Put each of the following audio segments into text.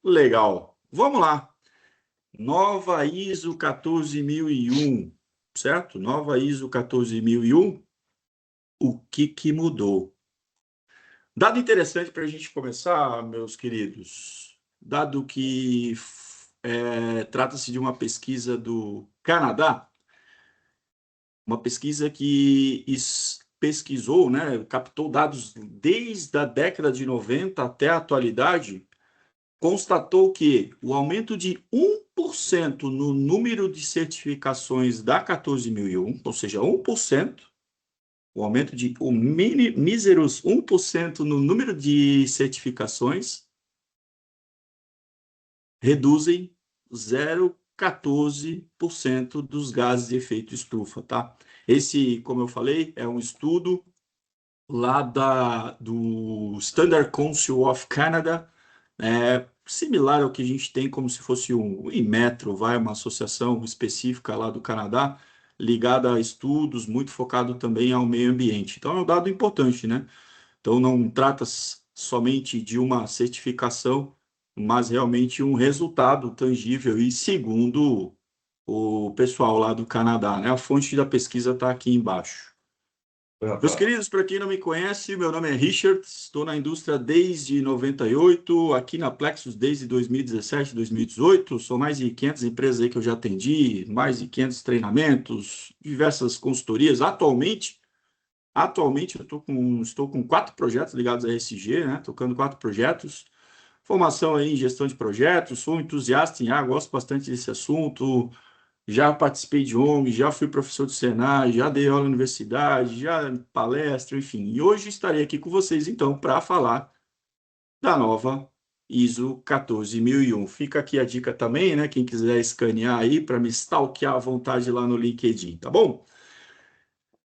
Legal. Vamos lá. Nova ISO 14001, certo? Nova ISO 14001. O que mudou? Dado interessante para a gente começar, meus queridos. Dado que trata-se de uma pesquisa do Canadá, uma pesquisa que pesquisou, né, captou dados desde a década de 90 até a atualidade, constatou que o aumento de 1% no número de certificações da 14001, ou seja, 1%, o aumento de míseros 1% no número de certificações, reduzem 0,14% dos gases de efeito estufa, tá? Esse, como eu falei, é um estudo lá do Standard Council of Canada, similar ao que a gente tem como se fosse um Inmetro, uma associação específica lá do Canadá, ligada a estudos, muito focado também ao meio ambiente. Então é um dado importante, né? Então não trata somente de uma certificação, mas realmente um resultado tangível e segundo o pessoal lá do Canadá, né? A fonte da pesquisa está aqui embaixo. Meus queridos, para quem não me conhece, meu nome é Richard, estou na indústria desde 98, aqui na Plexus desde 2017, 2018, são mais de 500 empresas aí que eu já atendi, mais de 500 treinamentos, diversas consultorias. Atualmente estou com 4 projetos ligados a ESG, né? Tocando 4 projetos, formação aí em gestão de projetos, sou entusiasta em água, gosto bastante desse assunto, já participei de ONG, já fui professor do Senai, já dei aula na universidade, já palestra, enfim. E hoje estarei aqui com vocês, então, para falar da nova ISO 14001. Fica aqui a dica também, né? Quem quiser escanear aí para me stalkear à vontade lá no LinkedIn, tá bom?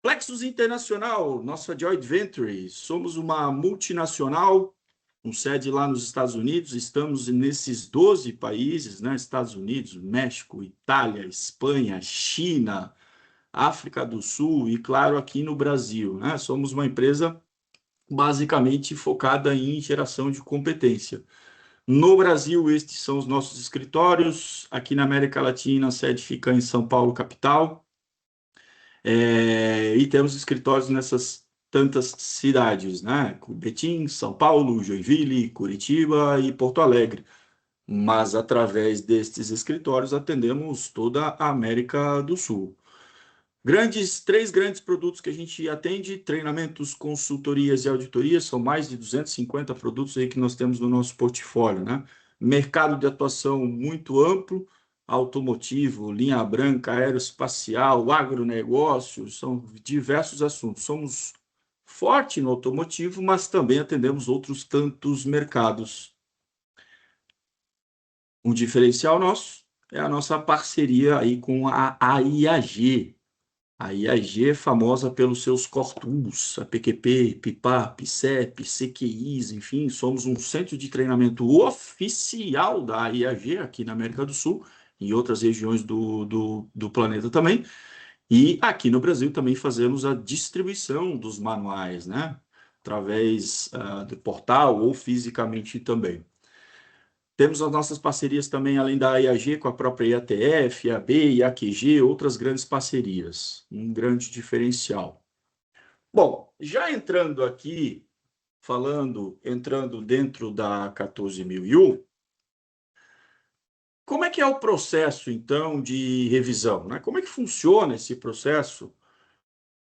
Plexus Internacional, nossa joint venture, somos uma multinacional com sede lá nos Estados Unidos, estamos nesses 12 países, né? Estados Unidos, México, Itália, Espanha, China, África do Sul e, claro, aqui no Brasil, né? Somos uma empresa basicamente focada em geração de competência. No Brasil, estes são os nossos escritórios. Aqui na América Latina, a sede fica em São Paulo, capital. E temos escritórios nessas tantas cidades, né? Betim, São Paulo, Joinville, Curitiba e Porto Alegre. Mas através destes escritórios atendemos toda a América do Sul. Três grandes produtos que a gente atende: treinamentos, consultorias e auditorias, são mais de 250 produtos aí que nós temos no nosso portfólio, né? Mercado de atuação muito amplo, automotivo, linha branca, aeroespacial, agronegócio, são diversos assuntos. Somos forte no automotivo, mas também atendemos outros tantos mercados. Um diferencial nosso é a nossa parceria aí com a IAG. A IAG é famosa pelos seus core tools, a PQP, PIPAP, CEP, CQIs, enfim, somos um centro de treinamento oficial da IAG aqui na América do Sul, em outras regiões do planeta também, e aqui no Brasil também fazemos a distribuição dos manuais, né? Através do portal ou fisicamente também. Temos as nossas parcerias também, além da IAG, com a própria IATF, IAB, IAQG, outras grandes parcerias. Um grande diferencial. Bom, já entrando aqui, entrando dentro da 14001, como é que é o processo, então, de revisão, né? Como é que funciona esse processo?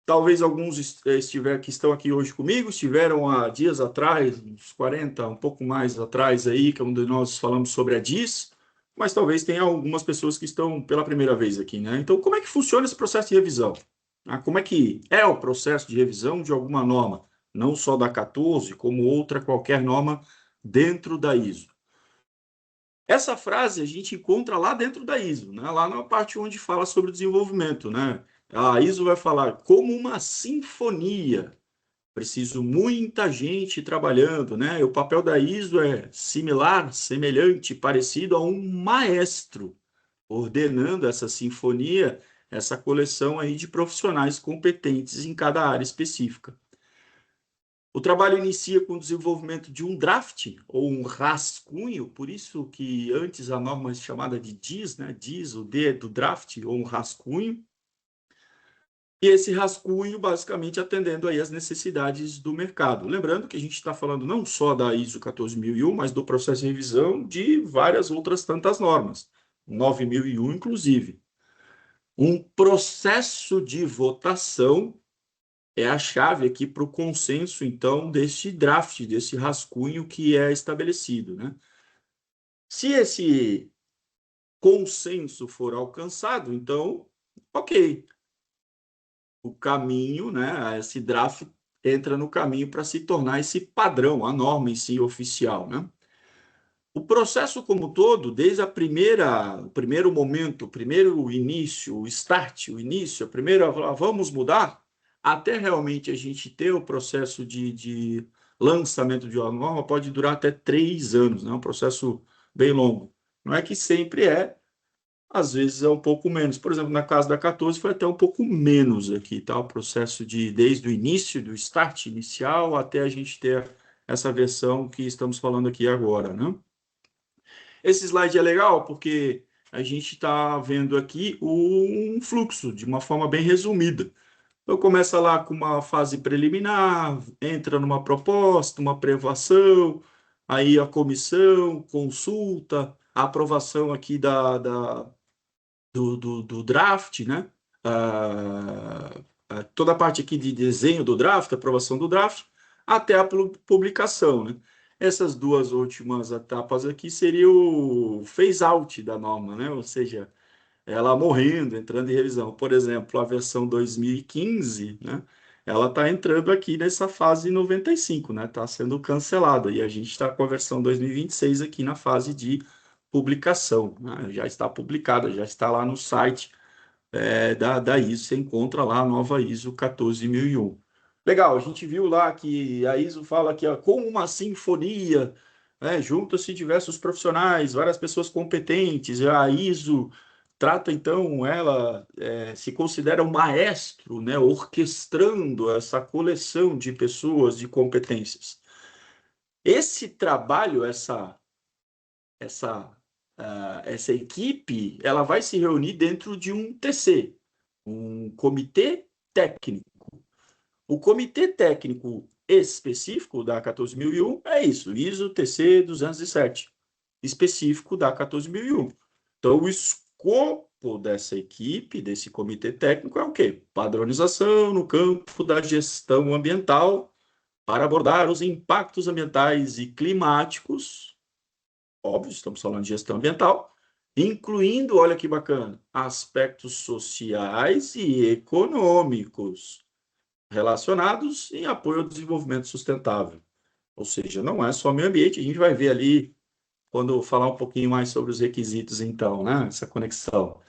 Talvez alguns que estão aqui hoje comigo estiveram há dias atrás, uns 40, um pouco mais atrás aí, que é onde nós falamos sobre a DIS, mas talvez tenha algumas pessoas que estão pela primeira vez aqui, né? Então, como é que funciona esse processo de revisão? Como é que é o processo de revisão de alguma norma, não só da 14, como outra qualquer norma dentro da ISO? Essa frase a gente encontra lá dentro da ISO, né? Lá na parte onde fala sobre o desenvolvimento, né? A ISO vai falar como uma sinfonia. Preciso muita gente trabalhando, né? O papel da ISO é similar, semelhante, parecido a um maestro ordenando essa sinfonia, essa coleção aí de profissionais competentes em cada área específica. O trabalho inicia com o desenvolvimento de um draft ou um rascunho, por isso que antes a norma é chamada de DIS, né? DIS, o D é do draft ou um rascunho. E esse rascunho, basicamente, atendendo aí às necessidades do mercado. Lembrando que a gente está falando não só da ISO 14001, mas do processo de revisão de várias outras tantas normas, 9001 inclusive. Um processo de votação é a chave aqui para o consenso, então, desse draft, desse rascunho que é estabelecido, né? Se esse consenso for alcançado, então, ok, o caminho, né? Esse draft entra no caminho para se tornar esse padrão, a norma em si oficial, né? O processo como todo, desde o primeiro momento, o primeiro início, o start, o início, a primeira, vamos mudar, até realmente a gente ter o processo de lançamento de uma norma, pode durar até 3 anos, né? Um processo bem longo. Não é que sempre é, às vezes é um pouco menos. Por exemplo, na casa da 14 foi até um pouco menos aqui, tá? O processo desde o início, do start inicial, até a gente ter essa versão que estamos falando aqui agora, né? Esse slide é legal porque a gente está vendo aqui um fluxo de uma forma bem resumida. Então, começa lá com uma fase preliminar, entra numa proposta, uma aprovação, aí a comissão, consulta, a aprovação aqui do draft, né? Toda a parte aqui de desenho do draft, aprovação do draft, até a publicação, né? Essas duas últimas etapas aqui seria o phase-out da norma, né? Ou seja, ela morrendo, entrando em revisão. Por exemplo, a versão 2015, né? Ela está entrando aqui nessa fase 95, né? Está sendo cancelada. E a gente está com a versão 2026 aqui na fase de publicação, né? Já está publicada, já está lá no site da ISO, você encontra lá a nova ISO 14001. Legal, a gente viu lá que a ISO fala que é como uma sinfonia, né? Juntam-se diversos profissionais, várias pessoas competentes, a ISO trata então, ela se considera um maestro, né? Orquestrando essa coleção de pessoas, de competências. Esse trabalho, essa, essa equipe, ela vai se reunir dentro de um TC, um comitê técnico. O comitê técnico específico da 14001 é isso, ISO TC 207, específico da 14001. Então, o escopo dessa equipe, desse comitê técnico, é o quê? Padronização no campo da gestão ambiental para abordar os impactos ambientais e climáticos. Óbvio, estamos falando de gestão ambiental, incluindo, olha que bacana, aspectos sociais e econômicos relacionados em apoio ao desenvolvimento sustentável. Ou seja, não é só meio ambiente, a gente vai ver ali quando falar um pouquinho mais sobre os requisitos, então, né? Essa conexão.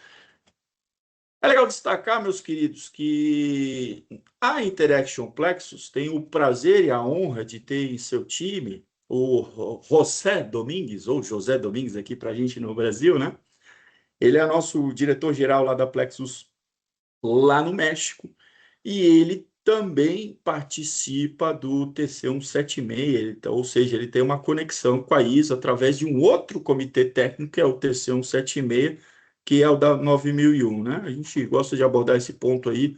É legal destacar, meus queridos, que a Interaction Plexus tem o prazer e a honra de ter em seu time o José Domingues, ou José Domingues aqui para a gente no Brasil, né? Ele é nosso diretor-geral lá da Plexus, lá no México, e ele também participa do TC176, ou seja, ele tem uma conexão com a ISO através de um outro comitê técnico, que é o TC176, que é o da 9001, né? A gente gosta de abordar esse ponto aí,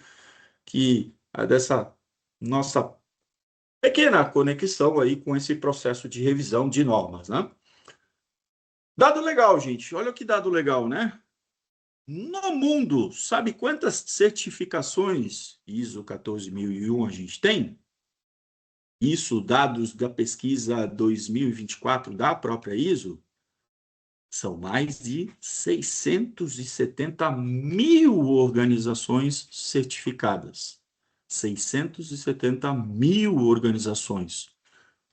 que é dessa nossa pequena conexão aí com esse processo de revisão de normas, né? Dado legal, gente. Olha que dado legal, né? No mundo, sabe quantas certificações ISO 14001 a gente tem? Isso, dados da pesquisa 2024 da própria ISO, são mais de 670 mil organizações certificadas. 670 mil organizações.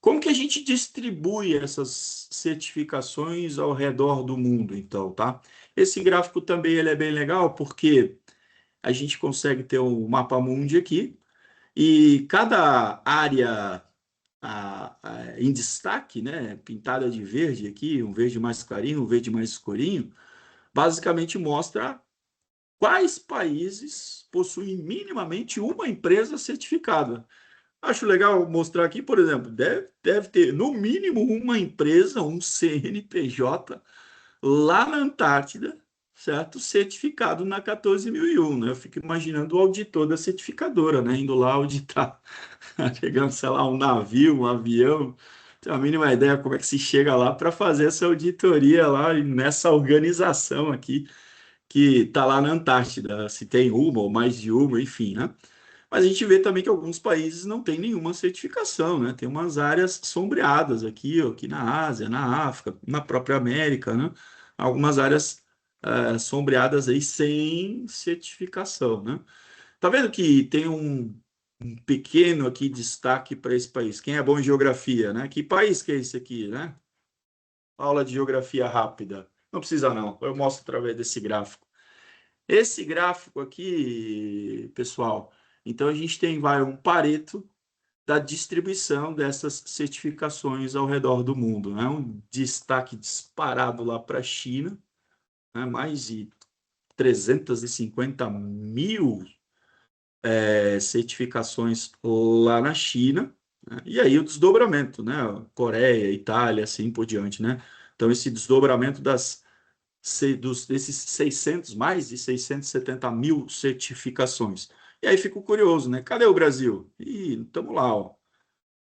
Como que a gente distribui essas certificações ao redor do mundo, então, tá? Esse gráfico também ele é bem legal porque a gente consegue ter um mapa mundi aqui e cada área em destaque, né, pintada de verde aqui, um verde mais clarinho, um verde mais escurinho, basicamente mostra quais países possuem minimamente uma empresa certificada. Acho legal mostrar aqui, por exemplo, deve ter no mínimo uma empresa, um CNPJ lá na Antártida, certo? Certificado na 14001, né? Eu fico imaginando o auditor da certificadora, né? Indo lá auditar, pegando, sei lá, um navio, um avião. Tenho a mínima ideia como é que se chega lá para fazer essa auditoria lá nessa organização aqui que está lá na Antártida, se tem uma ou mais de uma, enfim, né? Mas a gente vê também que alguns países não têm nenhuma certificação, né? Tem umas áreas sombreadas aqui, ó, aqui na Ásia, na África, na própria América, né? Algumas áreas sombreadas aí sem certificação, né? Tá vendo que tem um pequeno aqui destaque para esse país? Quem é bom em geografia, né? Que país que é esse aqui, né? Aula de geografia rápida. Não precisa não, eu mostro através desse gráfico. Esse gráfico aqui, pessoal, então a gente tem, vai, um Pareto da distribuição dessas certificações ao redor do mundo, né? Um destaque disparado lá para a China, né? Mais de 350 mil certificações lá na China, né? E aí o desdobramento, né? Coreia, Itália, assim por diante, né? Então esse desdobramento desses 600, mais de 670 mil certificações. E aí fico curioso, né? Cadê o Brasil? E estamos lá, ó, um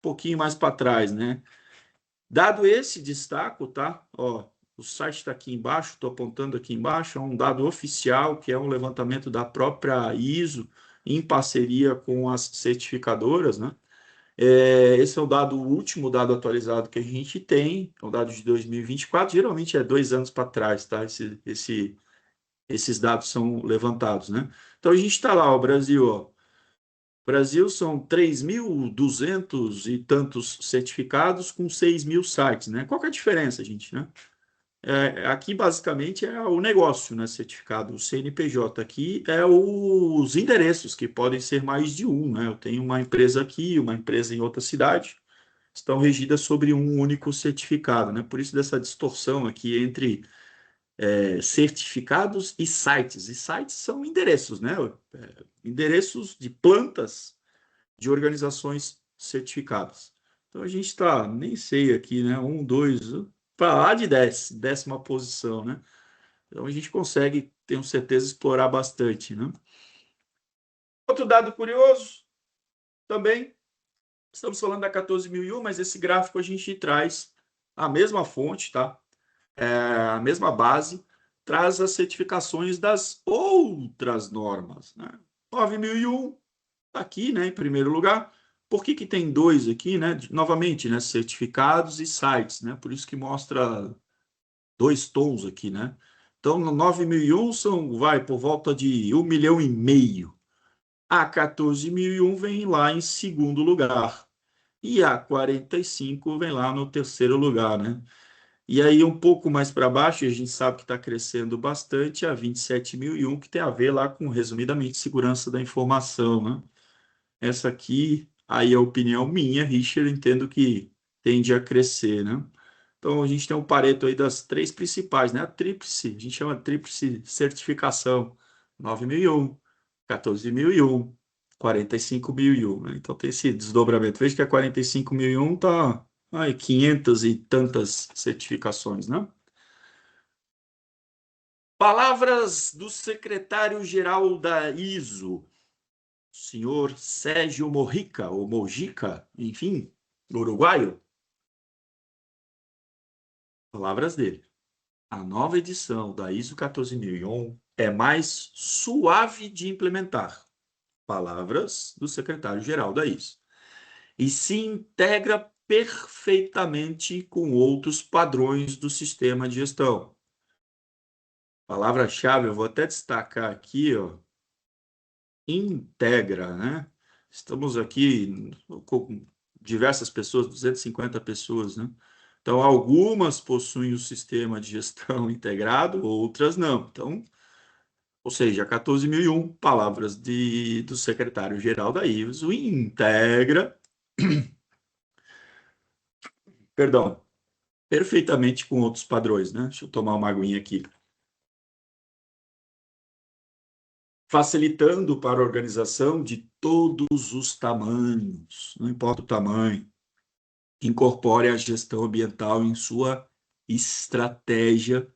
pouquinho mais para trás, né? Dado esse destaque, tá? Ó, o site está aqui embaixo, estou apontando aqui embaixo, é um dado oficial, que é um levantamento da própria ISO, em parceria com as certificadoras, né? Esse é o dado, o último dado atualizado que a gente tem, é o dado de 2024, geralmente é 2 anos para trás, tá? Esses dados são levantados, né? Então a gente está lá, o Brasil, ó. Brasil são 3.200 e tantos certificados com 6.000 sites, né? Qual que é a diferença, gente, né? Aqui, basicamente, é o negócio, né? Certificado. O CNPJ aqui é os endereços, que podem ser mais de um, né? Eu tenho uma empresa aqui, uma empresa em outra cidade, estão regidas sobre um único certificado, né? Por isso dessa distorção aqui entre certificados e sites. E sites são endereços, né? Endereços de plantas de organizações certificadas. Então a gente está, nem sei aqui, né? Um, dois, para lá de 10, 10ª posição, né? Então a gente consegue, tenho certeza, explorar bastante, né? Outro dado curioso também, estamos falando da 14.001, mas esse gráfico a gente traz a mesma fonte, tá? A mesma base, traz as certificações das outras normas, né? 9.001 está aqui, né, em primeiro lugar. Por que que tem dois aqui, né? Novamente, né, certificados e sites, né? Por isso que mostra dois tons aqui, né? Então, no 9.001 são, vai, por volta de 1,5 milhão. A 14.001 vem lá em segundo lugar. E a 45 vem lá no terceiro lugar, né? E aí, um pouco mais para baixo, a gente sabe que está crescendo bastante, a 27.001, que tem a ver lá com, resumidamente, segurança da informação, né? Essa aqui, aí é a opinião minha, Richard, entendo que tende a crescer, né? Então, a gente tem um Pareto aí das três principais, né? A tríplice, a gente chama de tríplice certificação, 9.001, 14.001, 45.001, né? Então, tem esse desdobramento. Veja que a 45.001 está aí, 500 e tantas certificações, né? Palavras do secretário-geral da ISO, senhor Sérgio Morrica, ou Mojica, enfim, uruguaio. Palavras dele. A nova edição da ISO 14001 é mais suave de implementar. Palavras do secretário-geral da ISO. E se integra perfeitamente com outros padrões do sistema de gestão. Palavra-chave, eu vou até destacar aqui, ó, integra, né? Estamos aqui com diversas pessoas, 250 pessoas, né? Então, algumas possuem o sistema de gestão integrado, outras não. Então, ou seja, 14.001 palavras do secretário-geral da ISO integra, perdão, perfeitamente com outros padrões, né? Deixa eu tomar uma aguinha aqui. facilitando para a organização de todos os tamanhos, não importa o tamanho. Incorpore a gestão ambiental em sua estratégia,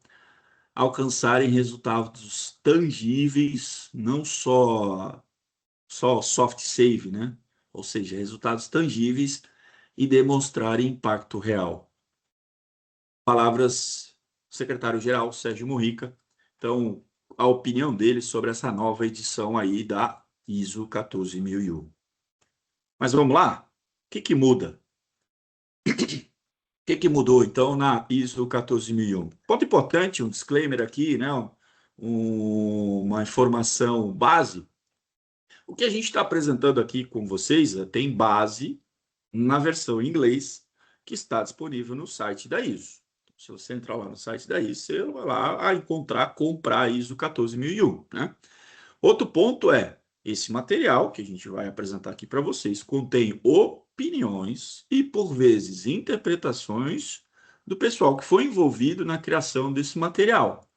alcançarem resultados tangíveis, não só soft save, né? Ou seja, resultados tangíveis e demonstrar impacto real. Palavras do secretário-geral Sérgio Morrica. Então, a opinião dele sobre essa nova edição aí da ISO 14001. Mas vamos lá? O que muda? O que mudou, então, na ISO 14001? Ponto importante, um disclaimer aqui, né? Uma informação base. O que a gente está apresentando aqui com vocês tem base na versão em inglês que está disponível no site da ISO. Se você entrar lá no site da ISO, você vai lá comprar a ISO 14001, né? Outro ponto é, esse material que a gente vai apresentar aqui para vocês contém opiniões e, por vezes, interpretações do pessoal que foi envolvido na criação desse material.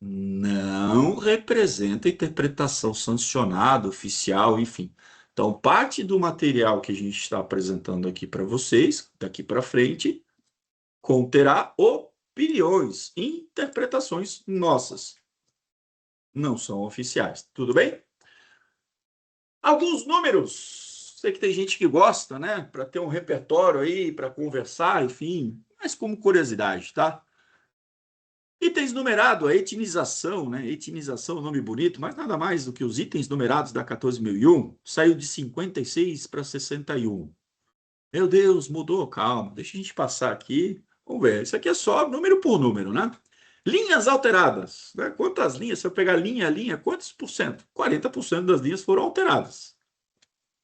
Não representa interpretação sancionada, oficial, enfim. Então, parte do material que a gente está apresentando aqui para vocês, daqui para frente, conterá opiniões, interpretações nossas. Não são oficiais. Tudo bem? Alguns números. Sei que tem gente que gosta, né? Para ter um repertório aí, para conversar, enfim. Mas como curiosidade, tá? Itens numerados, a etinização, né? Etinização, nome bonito, mas nada mais do que os itens numerados da 14001 saiu de 56 para 61. Meu Deus, mudou, calma, deixa a gente passar aqui. Vamos ver, isso aqui é só número por número, né? Linhas alteradas, né? Quantas linhas? Se eu pegar linha a linha, quantos por cento? 40% das linhas foram alteradas.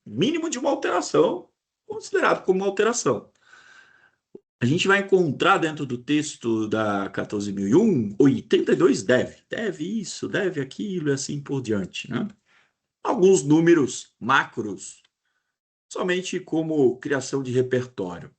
Mínimo de uma alteração, considerado como uma alteração. A gente vai encontrar dentro do texto da 14001 82 deve isso, deve aquilo e assim por diante, né? Alguns números macros, somente como criação de repertório.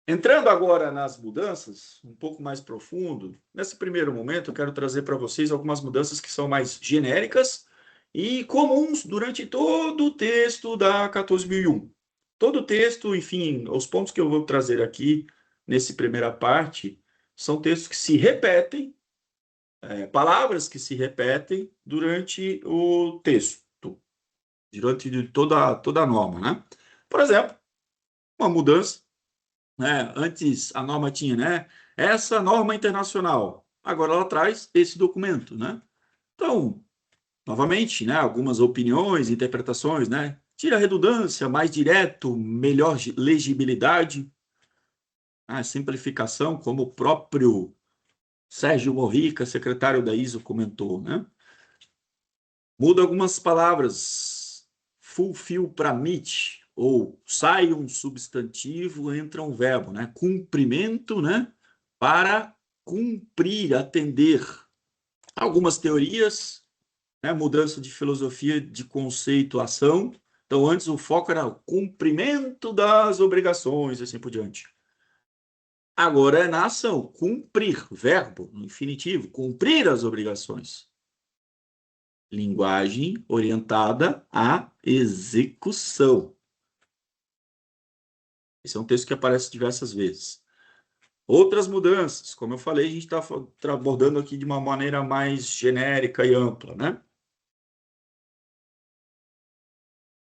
Entrando agora nas mudanças, um pouco mais profundo, nesse primeiro momento eu quero trazer para vocês algumas mudanças que são mais genéricas e comuns durante todo o texto da 14001. Todo o texto, enfim, os pontos que eu vou trazer aqui nessa primeira parte são textos que se repetem, palavras que se repetem durante o texto, durante toda a norma, né? Por exemplo, uma mudança, né? Antes a norma tinha, né? Essa norma internacional. Agora ela traz esse documento, né? Então, novamente, né? Algumas opiniões, interpretações, né? Tira a redundância, mais direto, melhor legibilidade, a simplificação, como o próprio Sérgio Morrica, secretário da ISO, comentou, né? Muda algumas palavras. Fulfill para meet, ou sai um substantivo, entra um verbo, né? Cumprimento, né? Para cumprir, atender. Algumas teorias, né? Mudança de filosofia de conceito, ação. Então, antes o foco era o cumprimento das obrigações, assim por diante. Agora é na ação, cumprir, verbo, no infinitivo, cumprir as obrigações. Linguagem orientada à execução. Esse é um texto que aparece diversas vezes. Outras mudanças, como eu falei, a gente está abordando aqui de uma maneira mais genérica e ampla, né?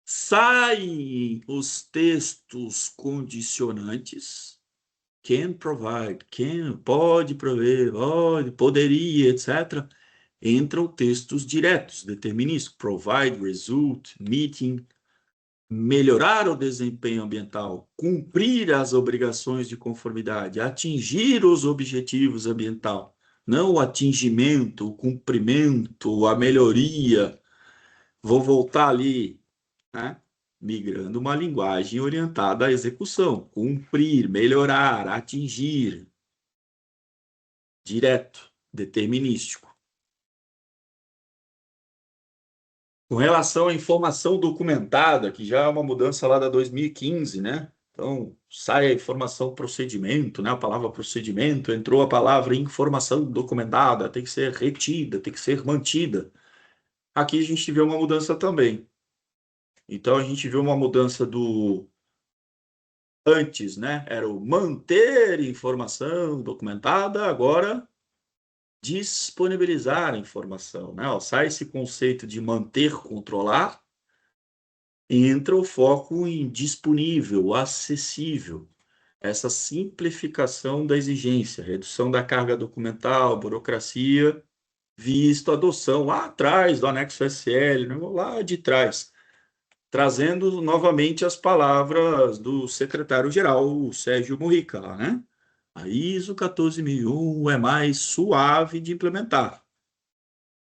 Saem os textos condicionantes, can provide, can, pode prover, pode, poderia, etc. Entram textos diretos, determinísticos, provide, result, meeting, melhorar o desempenho ambiental, cumprir as obrigações de conformidade, atingir os objetivos ambientais, não o atingimento, o cumprimento, a melhoria. Vou voltar ali, né? Migrando uma linguagem orientada à execução, cumprir, melhorar, atingir, direto, determinístico. Com relação à informação documentada, que já é uma mudança lá da 2015, né? Então, sai a informação procedimento, né? A palavra procedimento, entrou a palavra informação documentada, tem que ser retida, tem que ser mantida. Aqui a gente vê uma mudança também. Então, a gente vê uma mudança do antes, né? Era o manter informação documentada, agora disponibilizar a informação, né? Ó, sai esse conceito de manter, controlar, e entra o foco em disponível, acessível. Essa simplificação da exigência, redução da carga documental, burocracia, visto a adoção lá atrás do anexo SL, né? Lá de trás, trazendo novamente as palavras do secretário-geral, o Sérgio Murica, lá, né? A ISO 14001 é mais suave de implementar.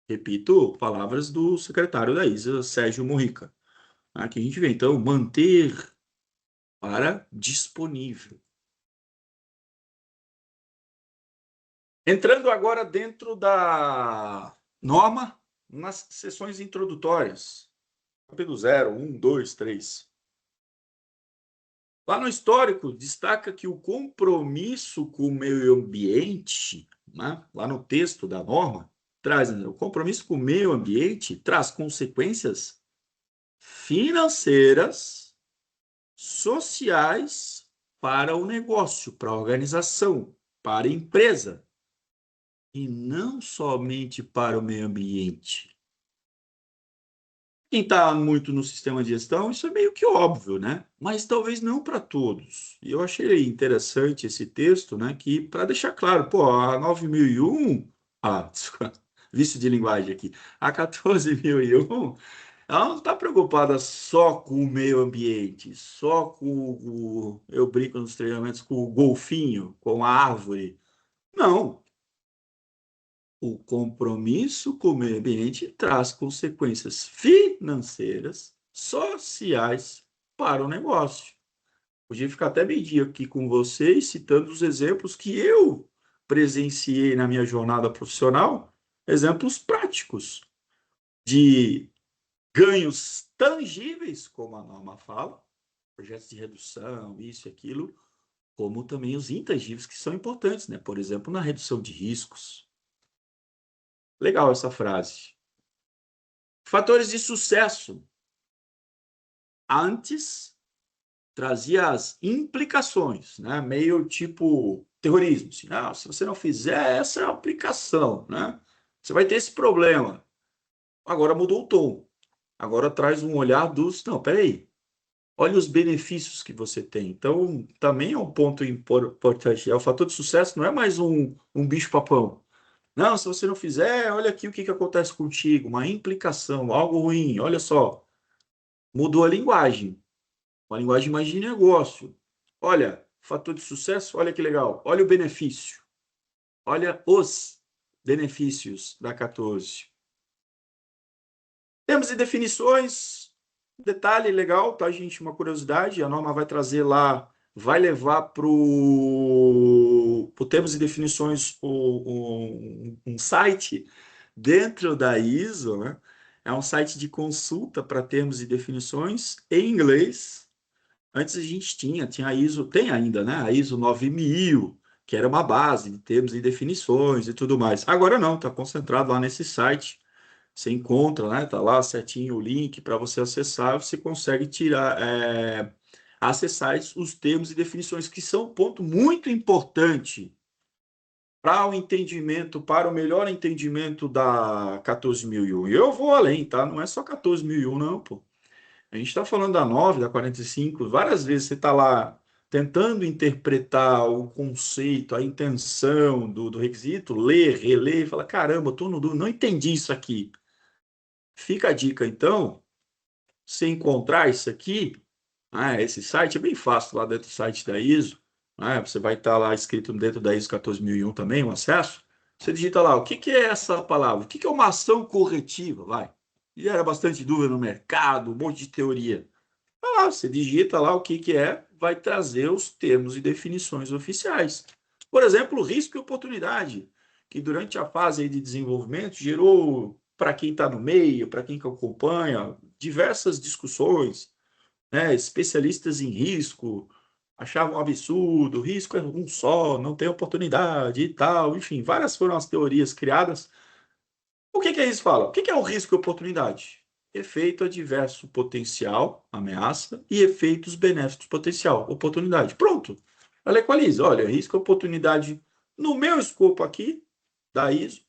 Repito, palavras do secretário da ISO, Sérgio Murica. Aqui a gente vê, então, manter para disponível. Entrando agora dentro da norma, nas sessões introdutórias. Capítulo 0, 1, 2, 3. Lá no histórico, destaca que o compromisso com o meio ambiente, né, lá no texto da norma, traz, né, o compromisso com o meio ambiente traz consequências financeiras, sociais para o negócio, para a organização, para a empresa, e não somente para o meio ambiente. Quem está muito no sistema de gestão, isso é meio que óbvio, né? Mas talvez não para todos. E eu achei interessante esse texto, né? Que para deixar claro, pô, a 9001, desculpa, vício de linguagem aqui, a 14001, ela não está preocupada só com o meio ambiente, só com eu brinco nos treinamentos, com o golfinho, com a árvore. Não, o compromisso com o meio ambiente traz consequências financeiras, sociais para o negócio. Podia ficar até meio-dia aqui com vocês, citando os exemplos que eu presenciei na minha jornada profissional, exemplos práticos de ganhos tangíveis, como a norma fala, projetos de redução, isso e aquilo, como também os intangíveis que são importantes, né? Por exemplo, na redução de riscos. Legal essa frase. Fatores de sucesso. Antes trazia as implicações, né? Meio tipo terrorismo. Assim, não, se você não fizer, essa é a aplicação, né? Você vai ter esse problema. Agora mudou o tom. Agora traz um olhar dos. Não, peraí. Olha os benefícios que você tem. Então, também é um ponto importante. É o fator de sucesso, não é mais um bicho-papão. Não, se você não fizer, olha aqui o que acontece contigo. Uma implicação, algo ruim. Olha só. Mudou a linguagem. Uma linguagem mais de negócio. Olha, fator de sucesso, olha que legal. Olha o benefício. Olha os benefícios da 14. Termos e definições. Detalhe legal, tá, gente? Uma curiosidade. A norma vai trazer lá, vai levar para o termos e definições um site dentro da ISO, né? É um site de consulta para termos e definições em inglês. Antes a gente tinha a ISO, tem ainda, né? A ISO 9000, que era uma base de termos e definições e tudo mais. Agora não, está concentrado lá nesse site. Você encontra, né? Tá lá certinho o link para você acessar, você consegue tirar, acessar os termos e definições, que são um ponto muito importante para o entendimento, para o melhor entendimento da 14.001. E eu vou além, tá? Não é só 14.001, não, pô. A gente está falando da 9, da 45, várias vezes você está lá tentando interpretar o conceito, a intenção do requisito, ler, reler, e fala, caramba, eu tô no, não entendi isso aqui. Fica a dica, então, você encontrar isso aqui, esse site é bem fácil lá dentro do site da ISO, você vai estar lá escrito dentro da ISO 14001 também, o acesso, você digita lá, o que que é essa palavra? O que que é uma ação corretiva? Vai. E era bastante dúvida no mercado, um monte de teoria. Você digita lá o que que é, vai trazer os termos e definições oficiais. Por exemplo, risco e oportunidade, que durante a fase aí de desenvolvimento gerou, para quem está no meio, para quem que acompanha, diversas discussões, né? Especialistas em risco achavam um absurdo, risco é um só, não tem oportunidade e tal, enfim, várias foram as teorias criadas O que que é isso fala? O que que é o risco e oportunidade? Efeito adverso potencial, ameaça, e efeitos benéficos potencial, oportunidade. Pronto. Ela equaliza. Olha, risco e oportunidade no meu escopo aqui, da ISO,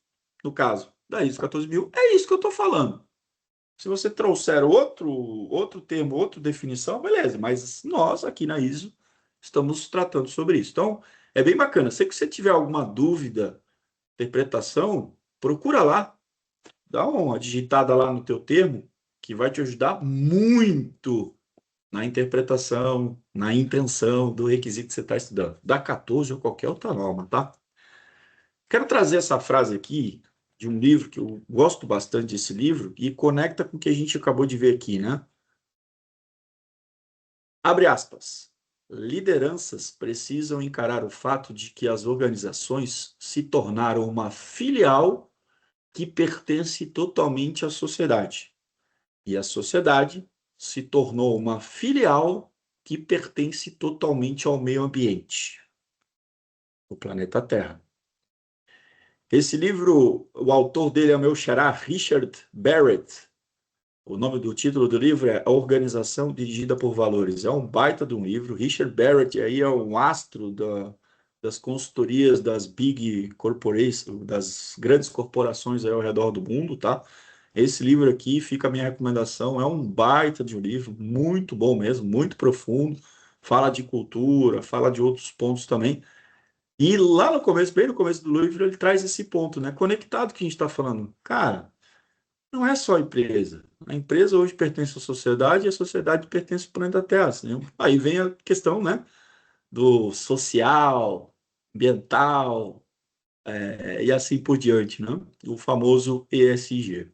no caso, da ISO 14000, é isso que eu estou falando. Se você trouxer outro termo, outra definição, beleza, mas nós aqui na ISO estamos tratando sobre isso. Então, é bem bacana. Se você tiver alguma dúvida, interpretação, procura lá, dá uma digitada lá no teu termo, que vai te ajudar muito na interpretação, na intenção do requisito que você está estudando, da 14 ou qualquer outra norma, tá? Quero trazer essa frase aqui de um livro que eu gosto bastante desse livro e conecta com o que a gente acabou de ver aqui, né? Abre aspas. Lideranças precisam encarar o fato de que as organizações se tornaram uma filial que pertence totalmente à sociedade. E a sociedade se tornou uma filial que pertence totalmente ao meio ambiente, o planeta Terra. Esse livro, o autor dele é o meu xará, Richard Barrett. O nome do título do livro é A Organização Dirigida por Valores. É um baita de um livro. Richard Barrett aí é um astro das consultorias das big corporations, das grandes corporações aí ao redor do mundo, tá? Esse livro aqui fica a minha recomendação. É um baita de um livro, muito bom mesmo, muito profundo. Fala de cultura, fala de outros pontos também. E lá no começo, bem no começo do livro, ele traz esse ponto, né? Conectado que a gente está falando. Cara, não é só a empresa. A empresa hoje pertence à sociedade e a sociedade pertence ao planeta Terra. Assim. Aí vem a questão, né, do social, ambiental, e assim por diante, né? O famoso ESG.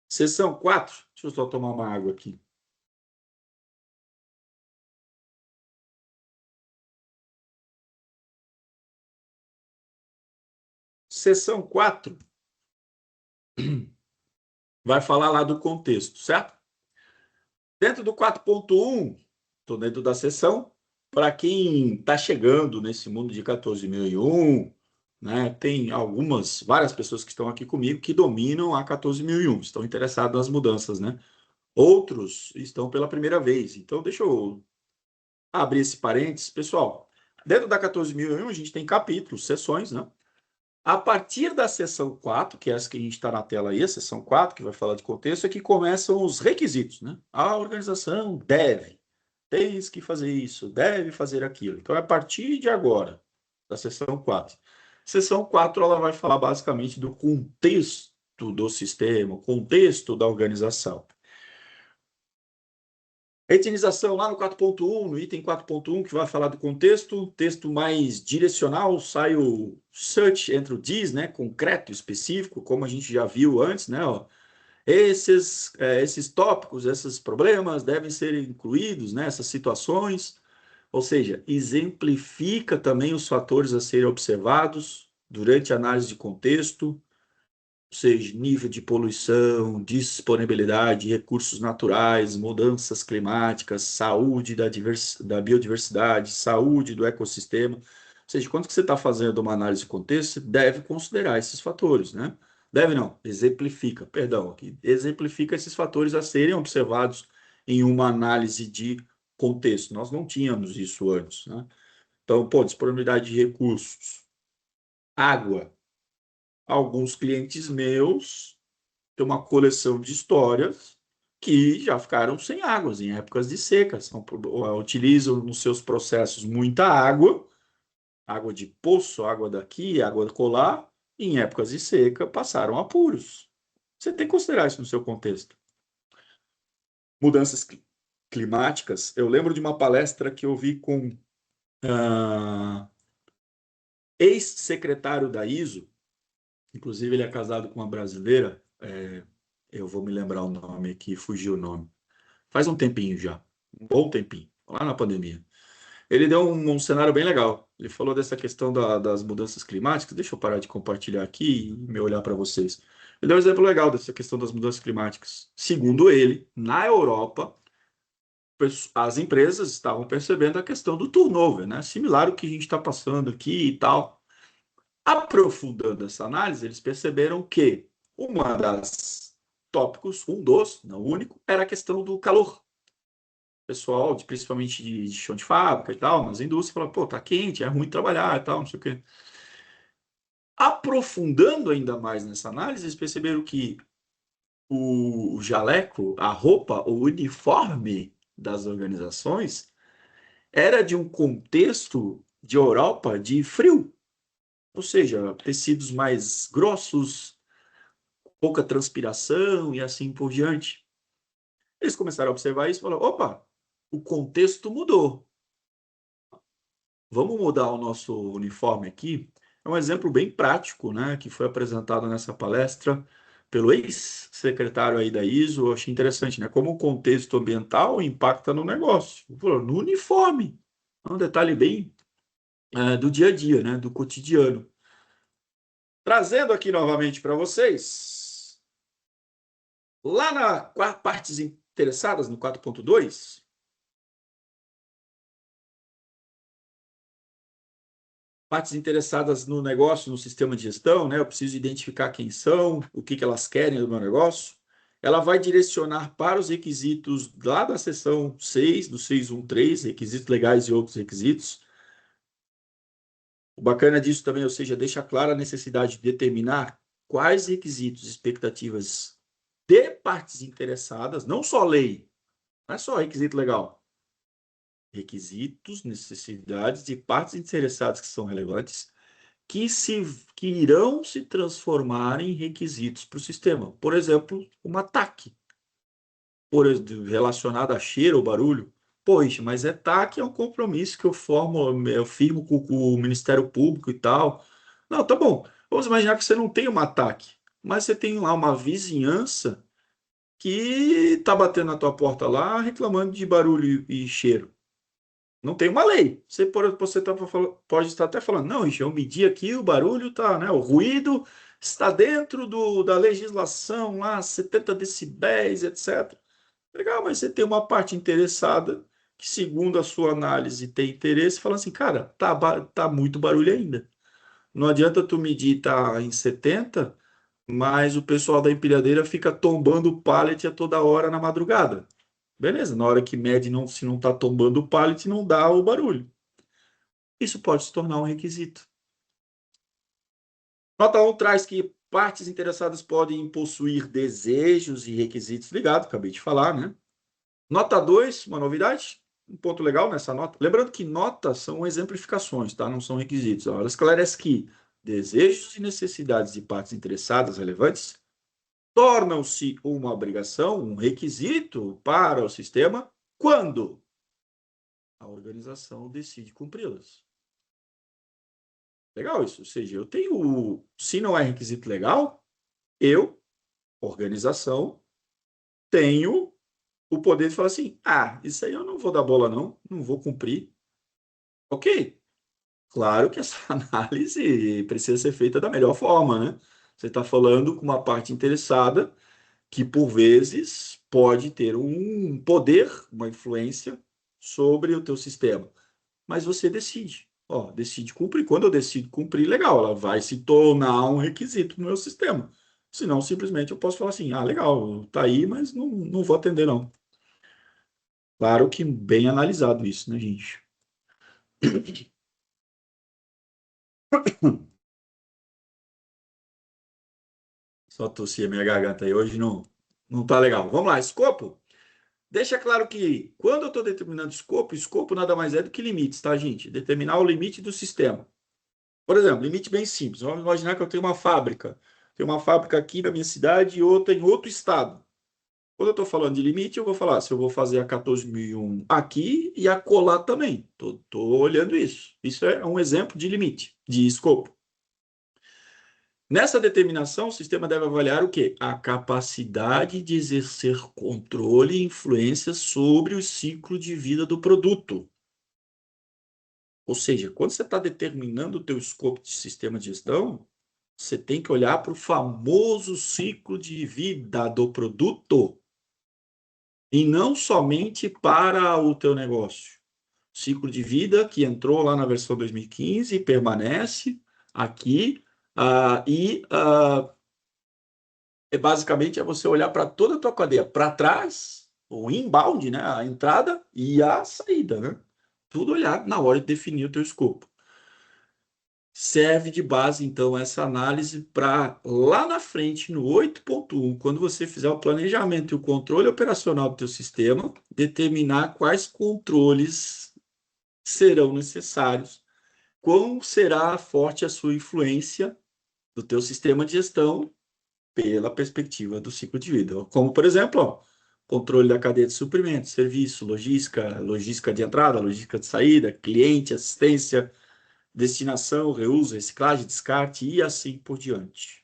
Seção 4. Deixa eu só tomar uma água aqui. Seção 4 vai falar lá do contexto, certo? Dentro do 4.1, estou dentro da seção, para quem está chegando nesse mundo de 14.001, né, tem várias pessoas que estão aqui comigo que dominam a 14.001, estão interessados nas mudanças, né? Outros estão pela primeira vez. Então, deixa eu abrir esse parênteses. Pessoal, dentro da 14.001, a gente tem capítulos, sessões, né? A partir da seção 4, que é essa que a gente está na tela aí, a seção 4, que vai falar de contexto, é que começam os requisitos, né? A organização tens que fazer isso, deve fazer aquilo. Então, é a partir de agora, da seção 4. Seção 4, ela vai falar basicamente do contexto do sistema, contexto da organização. Etinização lá no 4.1, no item 4.1, que vai falar do contexto, texto mais direcional, sai o search, entra o this, né, concreto, específico, como a gente já viu antes, né, ó. Esses tópicos, esses problemas devem ser incluídos, né, essas situações, ou seja, exemplifica também os fatores a serem observados durante a análise de contexto, ou seja, nível de poluição, disponibilidade de recursos naturais, mudanças climáticas, saúde da biodiversidade, saúde do ecossistema. Ou seja, quando que você está fazendo uma análise de contexto, você deve considerar esses fatores, né? Deve não, exemplifica, perdão, aqui, exemplifica esses fatores a serem observados em uma análise de contexto. Nós não tínhamos isso antes, né? Então, pô, disponibilidade de recursos, água. Alguns clientes meus têm uma coleção de histórias que já ficaram sem águas em épocas de seca. Utilizam nos seus processos muita água, água de poço, água daqui, água de colar, e em épocas de seca passaram apuros. Você tem que considerar isso no seu contexto. Mudanças climáticas. Eu lembro de uma palestra que eu vi com ex-secretário da ISO, inclusive ele é casado com uma brasileira, eu vou me lembrar o nome aqui, fugiu o nome. Faz um tempinho já, um bom tempinho, lá na pandemia. Ele deu um cenário bem legal. Ele falou dessa questão das mudanças climáticas. Deixa eu parar de compartilhar aqui e me olhar para vocês. Ele deu um exemplo legal dessa questão das mudanças climáticas. Segundo ele, na Europa, as empresas estavam percebendo a questão do turnover, né? Similar ao que a gente está passando aqui e tal. Aprofundando essa análise, eles perceberam que uma das tópicos, um dos, não o único, era a questão do calor. O pessoal, principalmente de chão de fábrica e tal, nas indústrias, fala, pô, tá quente, é ruim trabalhar e tal, não sei o quê. Aprofundando ainda mais nessa análise, eles perceberam que o jaleco, a roupa, o uniforme das organizações era de um contexto de Europa de frio, ou seja, tecidos mais grossos, pouca transpiração e assim por diante. Eles começaram a observar isso e falaram: opa, o contexto mudou. Vamos mudar o nosso uniforme aqui. É um exemplo bem prático, né, que foi apresentado nessa palestra pelo ex-secretário aí da ISO. Eu achei interessante, né, como o contexto ambiental impacta no negócio, no uniforme. É um detalhe bem do dia a dia, né, do cotidiano. Trazendo aqui novamente para vocês, lá na partes interessadas no 4.2, partes interessadas no negócio, no sistema de gestão, né? Eu preciso identificar quem são, o que elas querem do meu negócio. Ela vai direcionar para os requisitos lá da seção 6, do 613, requisitos legais e outros requisitos. O bacana disso também, ou seja, deixa clara a necessidade de determinar quais requisitos e expectativas de partes interessadas, não só lei, não é só requisito legal. Requisitos, necessidades de partes interessadas que são relevantes, que irão se transformar em requisitos para o sistema. Por exemplo, uma TAC, relacionada a cheiro ou barulho. Poxa, mas TAC é um compromisso que eu firmo com o Ministério Público e tal. Não, tá bom. Vamos imaginar que você não tem uma TAC, mas você tem lá uma vizinhança que está batendo na tua porta lá, reclamando de barulho e cheiro. Não tem uma lei. Pode estar até falando, não, Ixi, eu medi aqui, o barulho tá, né? O ruído está dentro da legislação lá, 70 decibéis, etc. Legal, mas você tem uma parte interessada que, segundo a sua análise, tem interesse, fala assim, cara, tá muito barulho ainda. Não adianta tu medir tá em 70, mas o pessoal da empilhadeira fica tombando o pallet a toda hora na madrugada. Beleza, na hora que mede, não, se não está tombando o pallet, não dá o barulho. Isso pode se tornar um requisito. Nota 1 traz que partes interessadas podem possuir desejos e requisitos ligados, acabei de falar, né? Nota 2, uma novidade, um ponto legal nessa nota. Lembrando que notas são exemplificações, tá? Não são requisitos. Ela esclarece que desejos e necessidades de partes interessadas relevantes tornam-se uma obrigação, um requisito para o sistema quando a organização decide cumpri-las. Legal isso. Ou seja, eu tenho, se não é requisito legal, eu, organização, tenho o poder de falar assim: ah, isso aí eu não vou dar bola, não, não vou cumprir. Ok. Claro que essa análise precisa ser feita da melhor forma, né? Você está falando com uma parte interessada que, por vezes, pode ter um poder, uma influência sobre o teu sistema. Mas você decide. Ó, decide cumprir. Quando eu decido cumprir, legal, ela vai se tornar um requisito no meu sistema. Senão, simplesmente eu posso falar assim: ah, legal, tá aí, mas não vou atender, não. Claro que bem analisado isso, né, gente? Só tossi a minha garganta aí hoje não tá legal. Vamos lá, escopo. Deixa claro que quando eu estou determinando escopo nada mais é do que limites, tá, gente? Determinar o limite do sistema. Por exemplo, limite bem simples. Vamos imaginar que eu tenho uma fábrica. Tenho uma fábrica aqui na minha cidade e outra em outro estado. Quando eu estou falando de limite, eu vou falar se eu vou fazer a 14.001 aqui e a colar também. Estou olhando isso. Isso é um exemplo de limite, de escopo. Nessa determinação, o sistema deve avaliar o quê? A capacidade de exercer controle e influência sobre o ciclo de vida do produto. Ou seja, quando você está determinando o teu escopo de sistema de gestão, você tem que olhar para o famoso ciclo de vida do produto e não somente para o teu negócio. Ciclo de vida que entrou lá na versão 2015 e permanece, aqui, basicamente você olhar para toda a tua cadeia, para trás, o inbound, né, a entrada e a saída, né? Tudo olhar na hora de definir o teu escopo. Serve de base, então, essa análise para lá na frente, no 8.1, quando você fizer o planejamento e o controle operacional do teu sistema, determinar quais controles serão necessários, quão será forte a sua influência do teu sistema de gestão pela perspectiva do ciclo de vida. Como, por exemplo, controle da cadeia de suprimentos, serviço, logística, logística de entrada, logística de saída, cliente, assistência, destinação, reuso, reciclagem, descarte e assim por diante.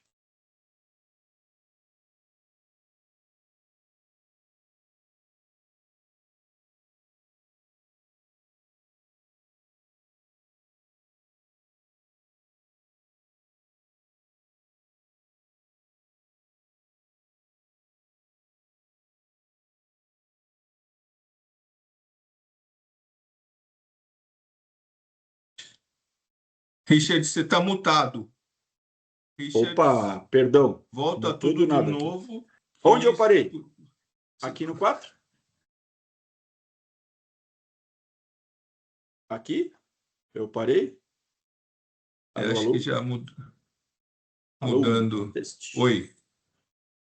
Richard, você está mutado. Richard, Opa, perdão. volta Mutou tudo do de nada aqui. novo. Onde eu parei? Aqui no 4? Aqui? Eu parei? Eu Alô, acho que alô? já Alô? mudando. Teste. Oi,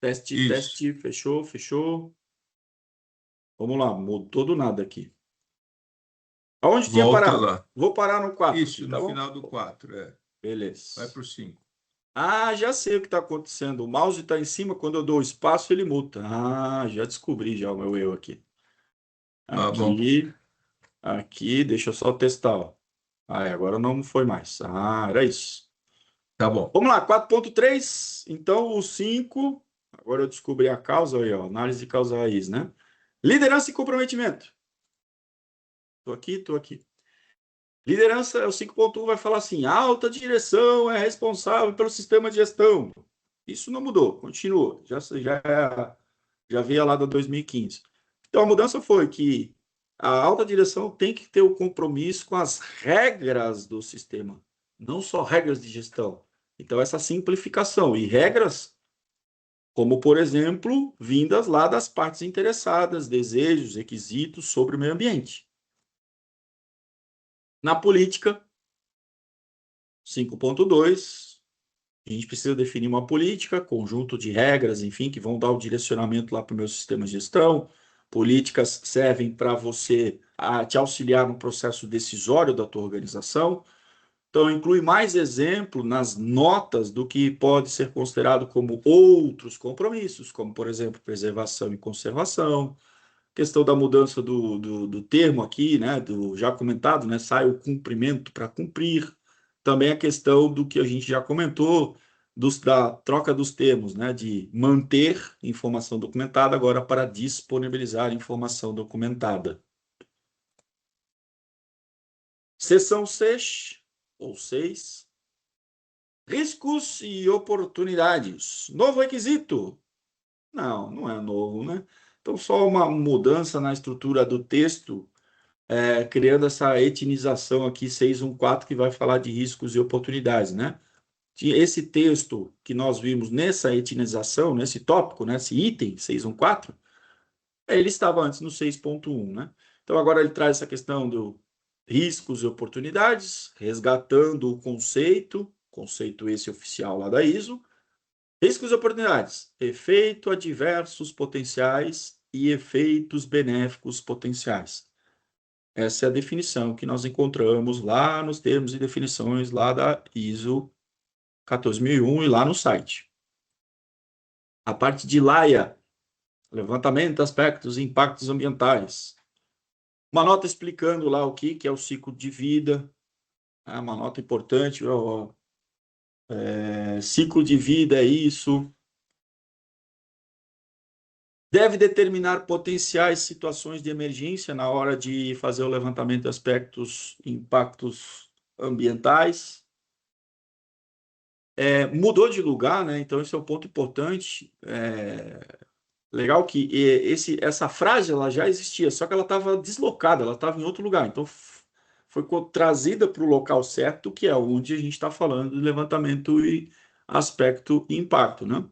Teste, isso. teste. Fechou, fechou. Vamos lá, mudou do nada aqui. Aonde tinha Volta parado? lá. Vou parar no 4 aqui, Isso, tá no bom? final do 4. Vai Beleza. para o 5. Ah, já sei o que está acontecendo. O mouse está em cima, quando eu dou espaço, ele muta. Ah, já descobri já o meu erro aqui. Tá bom. Aqui, deixa eu só testar, ó. Ah, agora não foi mais. Ah, era isso. Tá bom. Vamos lá, 4.3. Então, o 5. Agora eu descobri a causa aí, ó. Análise de causa raiz, né? Liderança e comprometimento. Tô aqui, tô aqui. Liderança, o 5.1 vai falar assim: a alta direção é responsável pelo sistema de gestão. Isso não mudou, continua. Já veio lá da 2015. Então, a mudança foi que a alta direção tem que ter o compromisso com as regras do sistema, não só regras de gestão. Então, essa simplificação e regras, como, por exemplo, vindas lá das partes interessadas, desejos, requisitos sobre o meio ambiente. Na política, 5.2, a gente precisa definir uma política, conjunto de regras, enfim, que vão dar o direcionamento lá para o meu sistema de gestão. Políticas servem para você te auxiliar no processo decisório da tua organização. Então, inclui mais exemplo nas notas do que pode ser considerado como outros compromissos, como, por exemplo, preservação e conservação. Questão da mudança do termo aqui, né, do já comentado, né, sai o cumprimento para cumprir. Também a questão do que a gente já comentou, da troca dos termos, né, de manter informação documentada agora para disponibilizar informação documentada. Seção 6, ou 6, riscos e oportunidades. Novo requisito? Não, não é novo, né? Então, só uma mudança na estrutura do texto, criando essa etinização aqui 614, que vai falar de riscos e oportunidades, né? Esse texto que nós vimos nessa etinização, nesse tópico, nesse item 614, ele estava antes no 6.1, né? Então, agora ele traz essa questão do riscos e oportunidades, resgatando o conceito esse oficial lá da ISO. Riscos e oportunidades, efeito adversos potenciais e efeitos benéficos potenciais. Essa é a definição que nós encontramos lá nos termos e definições lá da ISO 14001 e lá no site. A parte de LAIA, levantamento de aspectos e impactos ambientais. Uma nota explicando lá o que é o ciclo de vida, uma nota importante, ciclo de vida é isso. Deve determinar potenciais situações de emergência na hora de fazer o levantamento de aspectos e impactos ambientais. Mudou de lugar, né? Então esse é um ponto importante. Legal que essa frase ela já existia, só que ela estava deslocada, ela estava em outro lugar. Então foi trazida para o local certo, que é onde a gente está falando de levantamento e aspecto e impacto, né?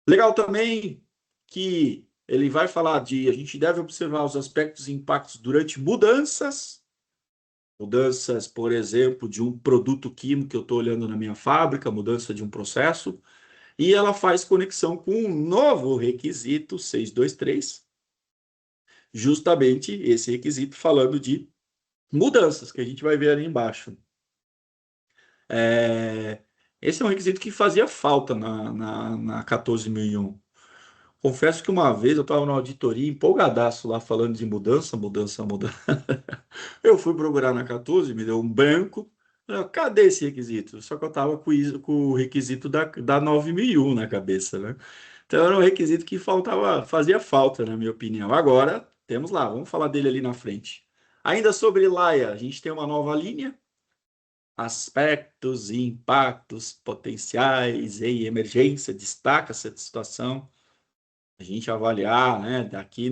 Legal também que ele vai falar a gente deve observar os aspectos e impactos durante mudanças, por exemplo, de um produto químico que eu estou olhando na minha fábrica, mudança de um processo, e ela faz conexão com um novo requisito 623, justamente esse requisito falando de mudanças, que a gente vai ver ali embaixo. Esse é um requisito que fazia falta na 14.001. Confesso que uma vez eu estava na auditoria empolgadaço lá falando de mudança. Eu fui procurar na 14, me deu um branco. Cadê esse requisito? Só que eu estava com o requisito da 9.001 na cabeça, né? Então era um requisito que fazia falta, na minha opinião. Agora, temos lá, vamos falar dele ali na frente. Ainda sobre Laia, a gente tem uma nova linha, aspectos e impactos potenciais em emergência, destaca essa situação. A gente avaliar, né, daqui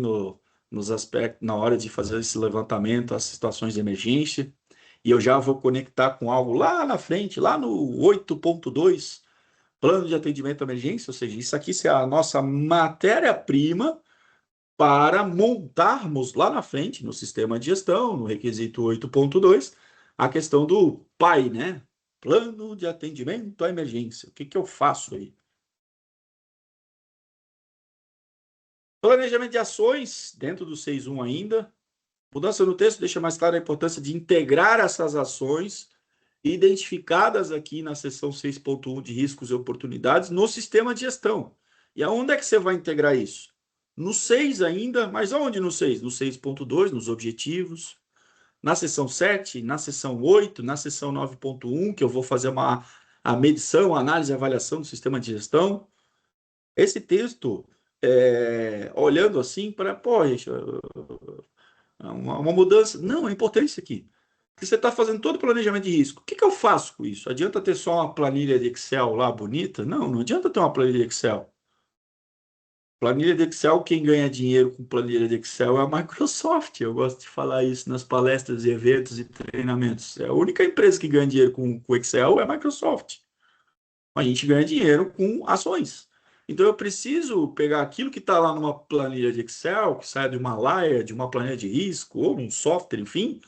nos aspectos, na hora de fazer esse levantamento, as situações de emergência. E eu já vou conectar com algo lá na frente, lá no 8.2, plano de atendimento à emergência, ou seja, isso aqui é a nossa matéria-prima para montarmos lá na frente, no sistema de gestão, no requisito 8.2, a questão do PAI, né? Plano de atendimento à emergência. O que que eu faço aí? Planejamento de ações, dentro do 6.1 ainda. Mudança no texto deixa mais clara a importância de integrar essas ações identificadas aqui na seção 6.1 de riscos e oportunidades no sistema de gestão. E aonde é que você vai integrar isso? No 6 ainda, mas aonde no 6? No 6.2, nos objetivos. Na seção 7, na seção 8, na seção 9.1, que eu vou fazer a medição, a análise e avaliação do sistema de gestão. Esse texto, olhando assim para, poxa, uma mudança. Não, é importante isso aqui. Porque você está fazendo todo o planejamento de risco. O que que eu faço com isso? Adianta ter só uma planilha de Excel lá bonita? Não, não adianta ter uma planilha de Excel. Planilha de Excel, quem ganha dinheiro com planilha de Excel é a Microsoft. Eu gosto de falar isso nas palestras, eventos e treinamentos. É a única empresa que ganha dinheiro com Excel é a Microsoft. A gente ganha dinheiro com ações. Então eu preciso pegar aquilo que está lá numa planilha de Excel, que sai de uma layer, de uma planilha de risco, ou um software, enfim,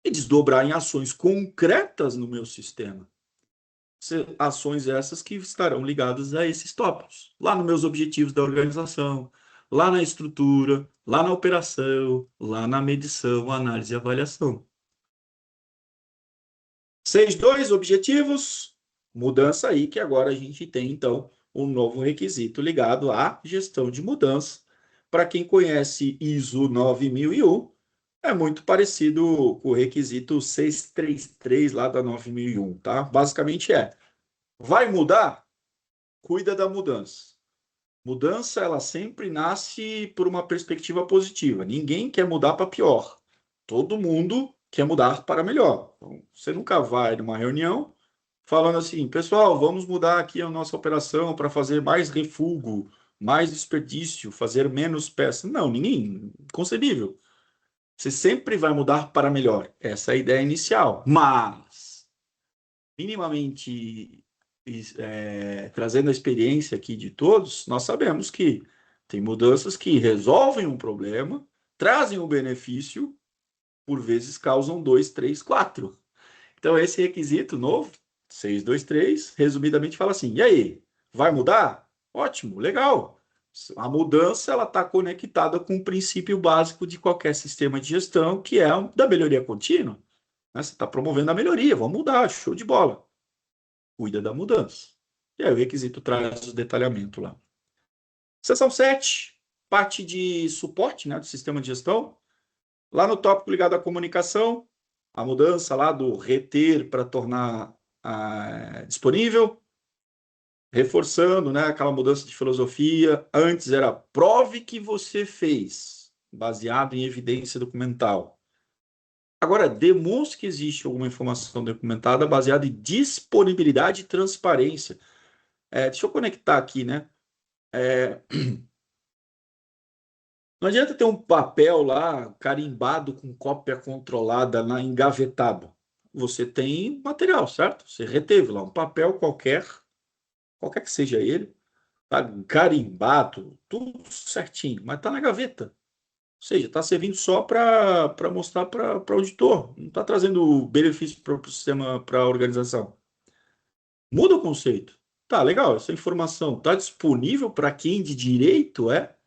e desdobrar em ações concretas no meu sistema. Ações essas que estarão ligadas a esses tópicos, lá nos meus objetivos da organização, lá na estrutura, lá na operação, lá na medição, análise e avaliação. 6.2, objetivos, mudança aí, que agora a gente tem, então, um novo requisito ligado à gestão de mudança. Para quem conhece ISO 9001, é muito parecido com o requisito 633 lá da 9001, tá? Basicamente vai mudar? Cuida da mudança. Mudança, ela sempre nasce por uma perspectiva positiva. Ninguém quer mudar para pior. Todo mundo quer mudar para melhor. Então, você nunca vai numa reunião falando assim, pessoal, vamos mudar aqui a nossa operação para fazer mais refúgio, mais desperdício, fazer menos peças. Não, ninguém, inconcebível. Você sempre vai mudar para melhor. Essa é a ideia inicial. Mas, minimamente, trazendo a experiência aqui de todos, nós sabemos que tem mudanças que resolvem um problema, trazem um benefício, por vezes causam 2, 3, 4. Então, esse requisito novo, 623, resumidamente fala assim, e aí, vai mudar? Ótimo, legal. A mudança ela está conectada com o princípio básico de qualquer sistema de gestão, que é o da melhoria contínua. Né? Você está promovendo a melhoria, vamos mudar, show de bola. Cuida da mudança. E aí o requisito traz o detalhamento lá. Seção 7, parte de suporte, né, do sistema de gestão. Lá no tópico ligado à comunicação, a mudança lá do reter para tornar disponível, reforçando, né, aquela mudança de filosofia. Antes era prove que você fez, baseado em evidência documental. Agora, demonstre que existe alguma informação documentada baseada em disponibilidade e transparência. Deixa eu conectar aqui, né? Não adianta ter um papel lá carimbado com cópia controlada engavetado. Você tem material, certo? Você reteve lá um papel qualquer, qualquer que seja ele, tá carimbado, tudo certinho, mas está na gaveta. Ou seja, está servindo só para mostrar para o auditor. Não está trazendo benefício para o sistema, para a organização. Muda o conceito. Tá, legal, essa informação está disponível para quem de direito é?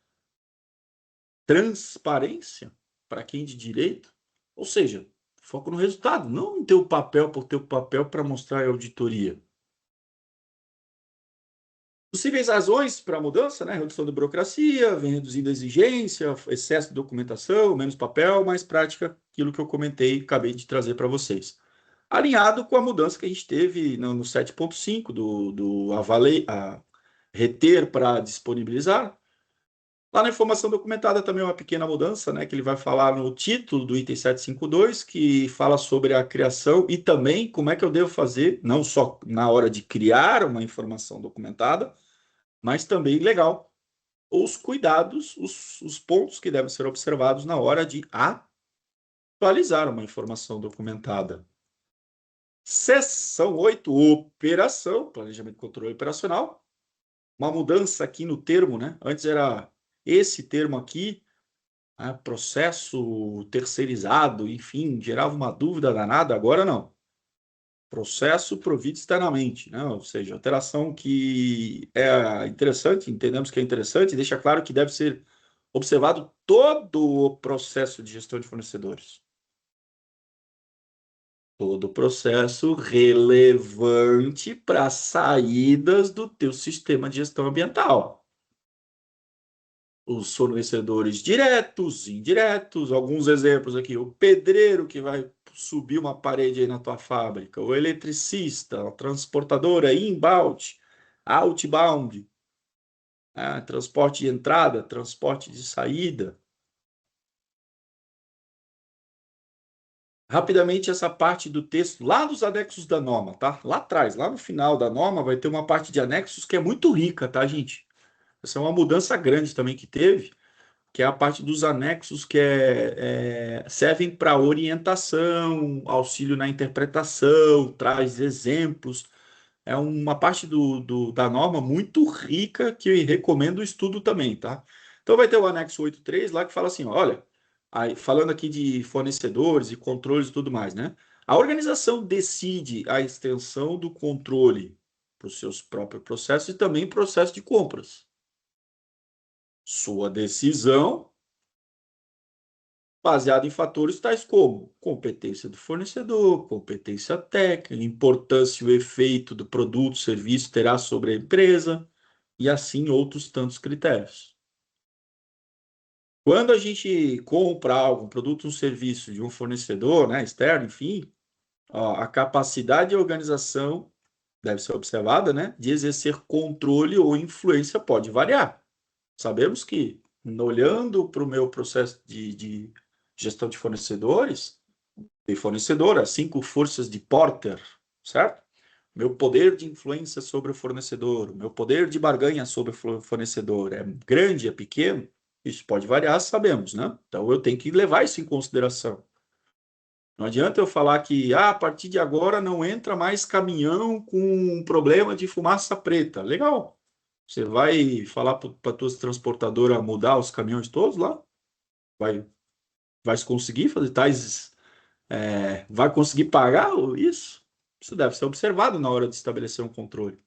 Transparência para quem de direito? Ou seja, foco no resultado, não em ter o papel por ter o papel para mostrar a auditoria. Possíveis razões para a mudança, né? Redução da burocracia, vem reduzindo a exigência, excesso de documentação, menos papel, mais prática, aquilo que eu comentei, acabei de trazer para vocês. Alinhado com a mudança que a gente teve no 7.5 do reter para disponibilizar. Lá na informação documentada também uma pequena mudança, né, que ele vai falar no título do item 752, que fala sobre a criação e também como é que eu devo fazer, não só na hora de criar uma informação documentada, mas também, legal, os cuidados, os pontos que devem ser observados na hora de atualizar uma informação documentada. Seção 8, operação, planejamento e controle operacional. Uma mudança aqui no termo, né? Antes era esse termo aqui, processo terceirizado, enfim, gerava uma dúvida danada, agora não. Processo provido externamente, né? Ou seja, alteração que é interessante, entendemos que é interessante, deixa claro que deve ser observado todo o processo de gestão de fornecedores. Todo o processo relevante para saídas do teu sistema de gestão ambiental. Os fornecedores diretos, indiretos, alguns exemplos aqui, o pedreiro que vai subir uma parede aí na tua fábrica, o eletricista, a transportadora inbound, outbound, transporte de entrada, transporte de saída. Rapidamente essa parte do texto, lá dos anexos da norma, tá? Lá atrás, lá no final da norma, vai ter uma parte de anexos que é muito rica, tá, gente? Essa é uma mudança grande também que teve, que é a parte dos anexos que servem para orientação, auxílio na interpretação, traz exemplos. É uma parte da norma muito rica que eu recomendo o estudo também, tá? Então vai ter o anexo 8.3 lá que fala assim, olha, aí, falando aqui de fornecedores e controles e tudo mais, né? A organização decide a extensão do controle para os seus próprios processos e também processo de compras. Sua decisão baseada em fatores tais como competência do fornecedor, competência técnica, importância e o efeito do produto, serviço terá sobre a empresa, e assim outros tantos critérios. Quando a gente compra algo, um produto, um serviço de um fornecedor, né, externo, enfim, a capacidade de organização deve ser observada, né, de exercer controle ou influência pode variar. Sabemos que, olhando para o meu processo de gestão de fornecedores, de fornecedora, 5 forças de Porter, certo? Meu poder de influência sobre o fornecedor, meu poder de barganha sobre o fornecedor é grande, é pequeno? Isso pode variar, sabemos, né? Então eu tenho que levar isso em consideração. Não adianta eu falar que a partir de agora não entra mais caminhão com um problema de fumaça preta. Legal. Você vai falar para a tua transportadora mudar os caminhões todos lá? Vai conseguir fazer tais vai conseguir pagar isso? Isso deve ser observado na hora de estabelecer um controle.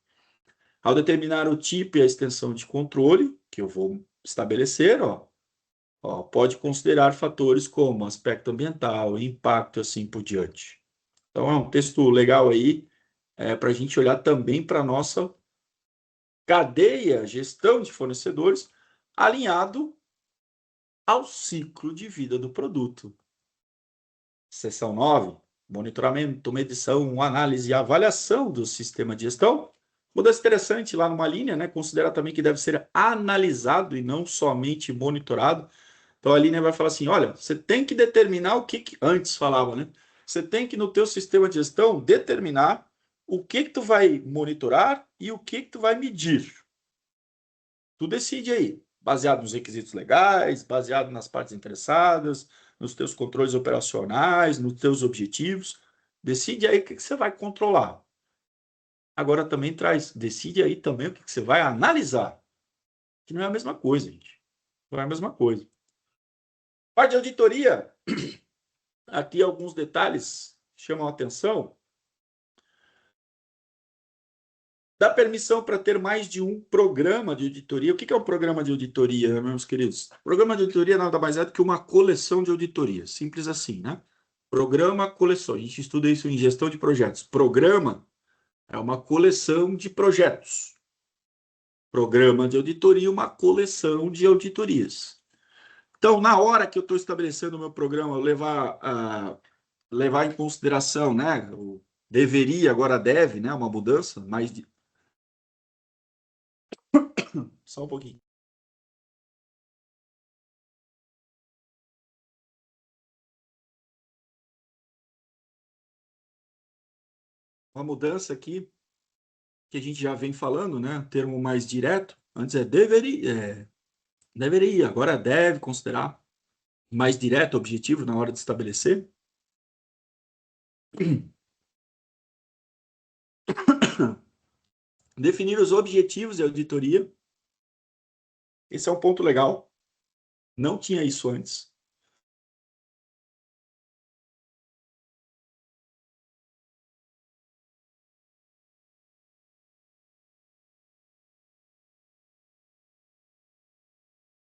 Ao determinar o tipo e a extensão de controle que eu vou estabelecer, pode considerar fatores como aspecto ambiental, impacto e assim por diante. Então, é um texto legal aí para a gente olhar também para a nossa cadeia, gestão de fornecedores, alinhado ao ciclo de vida do produto. Seção 9, monitoramento, medição, análise e avaliação do sistema de gestão. Mudança interessante lá numa linha, né? Considera também que deve ser analisado e não somente monitorado. Então a linha vai falar assim, olha, você tem que determinar o que antes falava, né? Você tem que no teu sistema de gestão determinar o que tu vai monitorar e o que tu vai medir. Tu decide aí. baseado nos requisitos legais, baseado nas partes interessadas, nos teus controles operacionais, nos teus objetivos. Decide aí o que você vai controlar. Agora também decide aí também o que você vai analisar. Que não é a mesma coisa, gente. Não é a mesma coisa. Parte de auditoria. Aqui alguns detalhes chamam a atenção. Dá permissão para ter mais de um programa de auditoria. O que é um programa de auditoria, meus queridos? Programa de auditoria nada mais é do que uma coleção de auditorias. Simples assim, né? Programa, coleção. A gente estuda isso em gestão de projetos. Programa é uma coleção de projetos. Programa de auditoria, uma coleção de auditorias. Então, na hora que eu estou estabelecendo o meu programa, levar em consideração, né? Deveria, agora deve, né? Uma mudança, mais de... Só um pouquinho. Uma mudança aqui que a gente já vem falando, né? Termo mais direto. Antes deveria, agora deve considerar mais direto, objetivo na hora de estabelecer. Definir os objetivos de auditoria. Esse é um ponto legal. Não tinha isso antes.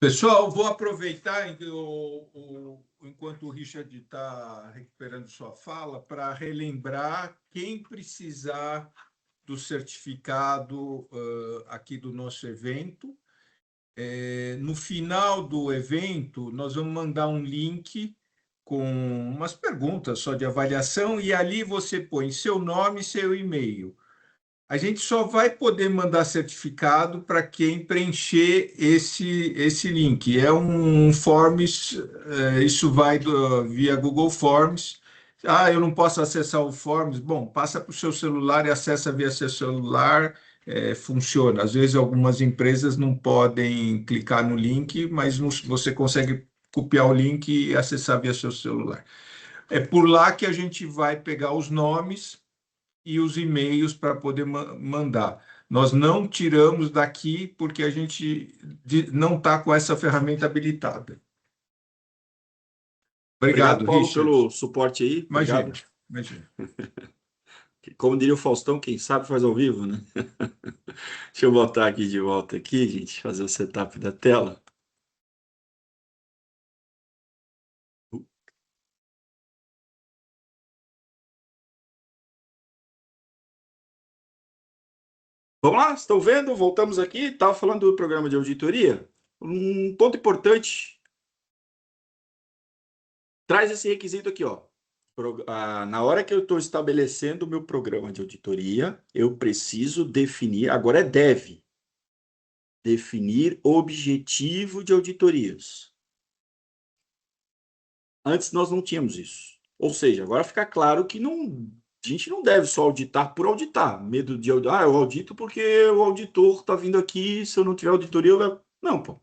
Pessoal, vou aproveitar enquanto o Richard está recuperando sua fala para relembrar quem precisar do certificado aqui do nosso evento. No final do evento, nós vamos mandar um link com umas perguntas só de avaliação e ali você põe seu nome e seu e-mail. A gente só vai poder mandar certificado para quem preencher esse link. É um Forms, isso vai via Google Forms. Ah, eu não posso acessar o Forms. Bom, passa para o seu celular e acessa via seu celular, funciona. Às vezes algumas empresas não podem clicar no link, mas você consegue copiar o link e acessar via seu celular. É por lá que a gente vai pegar os nomes e os e-mails para poder mandar. Nós não tiramos daqui porque a gente não está com essa ferramenta habilitada. Obrigado, Paulo, Richard. pelo suporte aí. Imagina, Obrigado. imagina. Como diria o Faustão, quem sabe faz ao vivo, né? Deixa eu botar aqui de volta aqui, gente, fazer o setup da tela. Vamos lá, estão vendo? Voltamos aqui. Estava falando do programa de auditoria. Um ponto importante. Traz esse requisito aqui, ó. Na hora que eu estou estabelecendo o meu programa de auditoria, eu preciso definir, agora deve definir objetivo de auditorias. Antes nós não tínhamos isso. Ou seja, agora fica claro que a gente não deve só auditar por auditar. Medo de auditar, eu audito porque o auditor está vindo aqui, se eu não tiver auditoria, eu levo. Não, pô.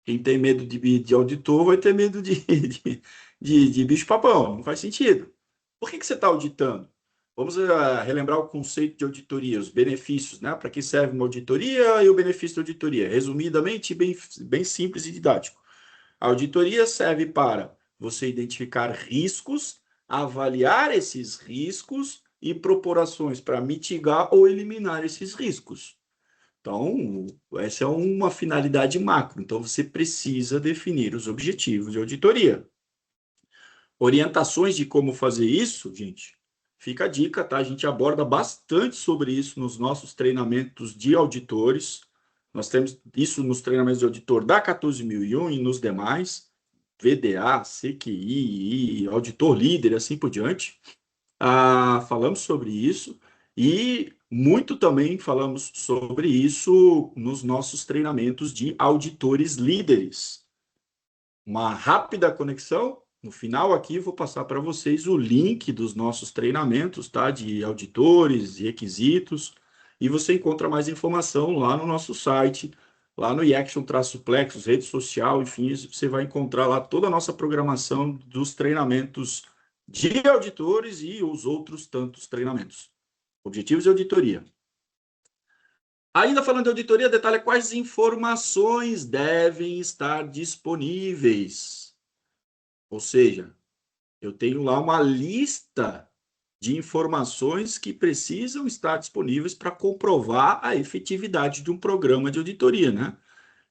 Quem tem medo de auditor vai ter medo de bicho-papão. Não faz sentido. Por que você está auditando? Vamos relembrar o conceito de auditoria, os benefícios, né? Para que serve uma auditoria e o benefício da auditoria. Resumidamente, bem simples e didático. A auditoria serve para você identificar riscos, avaliar esses riscos e propor ações para mitigar ou eliminar esses riscos. Então, essa é uma finalidade macro. Então, você precisa definir os objetivos de auditoria. Orientações de como fazer isso, gente, fica a dica, tá? A gente aborda bastante sobre isso nos nossos treinamentos de auditores. Nós temos isso nos treinamentos de auditor da 14001 e nos demais, VDA, CQI, auditor líder, assim por diante. Falamos sobre isso e muito também falamos sobre isso nos nossos treinamentos de auditores líderes. Uma rápida conexão. No final aqui vou passar para vocês o link dos nossos treinamentos, tá? De auditores e requisitos. E você encontra mais informação lá no nosso site, lá no Iaction-Plexus, rede social, enfim, você vai encontrar lá toda a nossa programação dos treinamentos de auditores e os outros tantos treinamentos. Objetivos de auditoria. Ainda falando de auditoria, detalhe quais informações devem estar disponíveis. Ou seja, eu tenho lá uma lista de informações que precisam estar disponíveis para comprovar a efetividade de um programa de auditoria, né?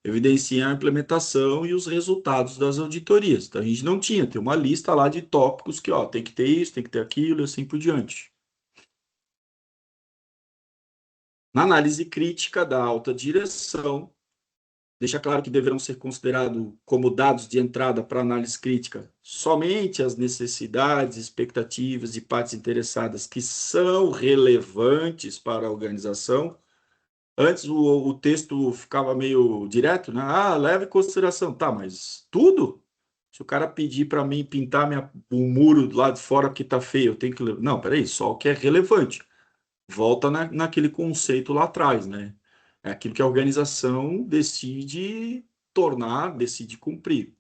Evidencia a implementação e os resultados das auditorias. Então, a gente não tinha, tem uma lista lá de tópicos que, ó, tem que ter isso, tem que ter aquilo, e assim por diante. Na análise crítica da alta direção, deixa claro que deverão ser considerados como dados de entrada para análise crítica somente as necessidades, expectativas e partes interessadas que são relevantes para a organização. Antes o texto ficava meio direto, né? Ah, leve em consideração. Tá, mas tudo? Se o cara pedir para mim pintar o muro do lado de fora porque está feio, eu tenho que... Não, peraí, só o que é relevante. Volta naquele conceito lá atrás, né? É aquilo que a organização decide tornar, decide cumprir.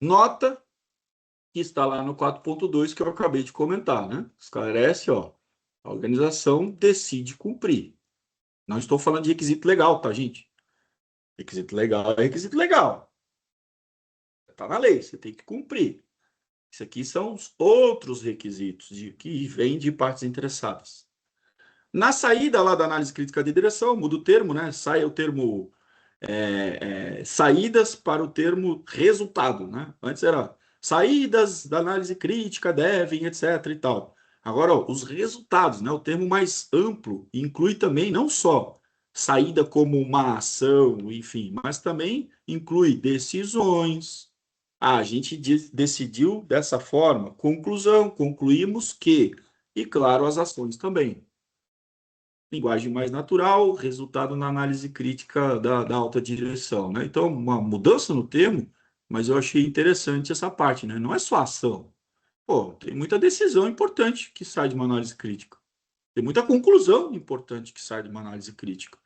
Nota que está lá no 4.2 que eu acabei de comentar, né? Esclarece, ó, a organização decide cumprir. Não estou falando de requisito legal, tá, gente? Requisito legal é requisito legal. Está na lei, você tem que cumprir. Isso aqui são os outros requisitos que vêm de partes interessadas. Na saída lá da análise crítica de direção, muda o termo, né? Sai o termo saídas para o termo resultado, né? Antes era saídas da análise crítica devem, etc. e tal. Agora, ó, os resultados, né? O termo mais amplo inclui também não só saída como uma ação, enfim, mas também inclui decisões. Ah, a gente decidiu dessa forma. Conclusão, concluímos que. E, claro, as ações também. Linguagem mais natural, resultado na análise crítica da alta direção, né? Então, uma mudança no termo, mas eu achei interessante essa parte, né? Não é só ação. Pô, tem muita decisão importante que sai de uma análise crítica. Tem muita conclusão importante que sai de uma análise crítica,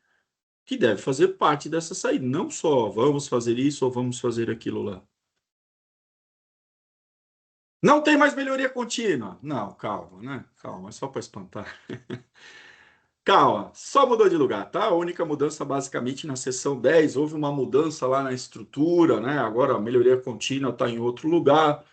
que deve fazer parte dessa saída. Não só vamos fazer isso ou vamos fazer aquilo lá. Não tem mais melhoria contínua. Não, calma, né? Calma, é só para espantar. Calma, só mudou de lugar, tá? A única mudança, basicamente, na seção 10, houve uma mudança lá na estrutura, né? Agora a melhoria contínua está em outro lugar.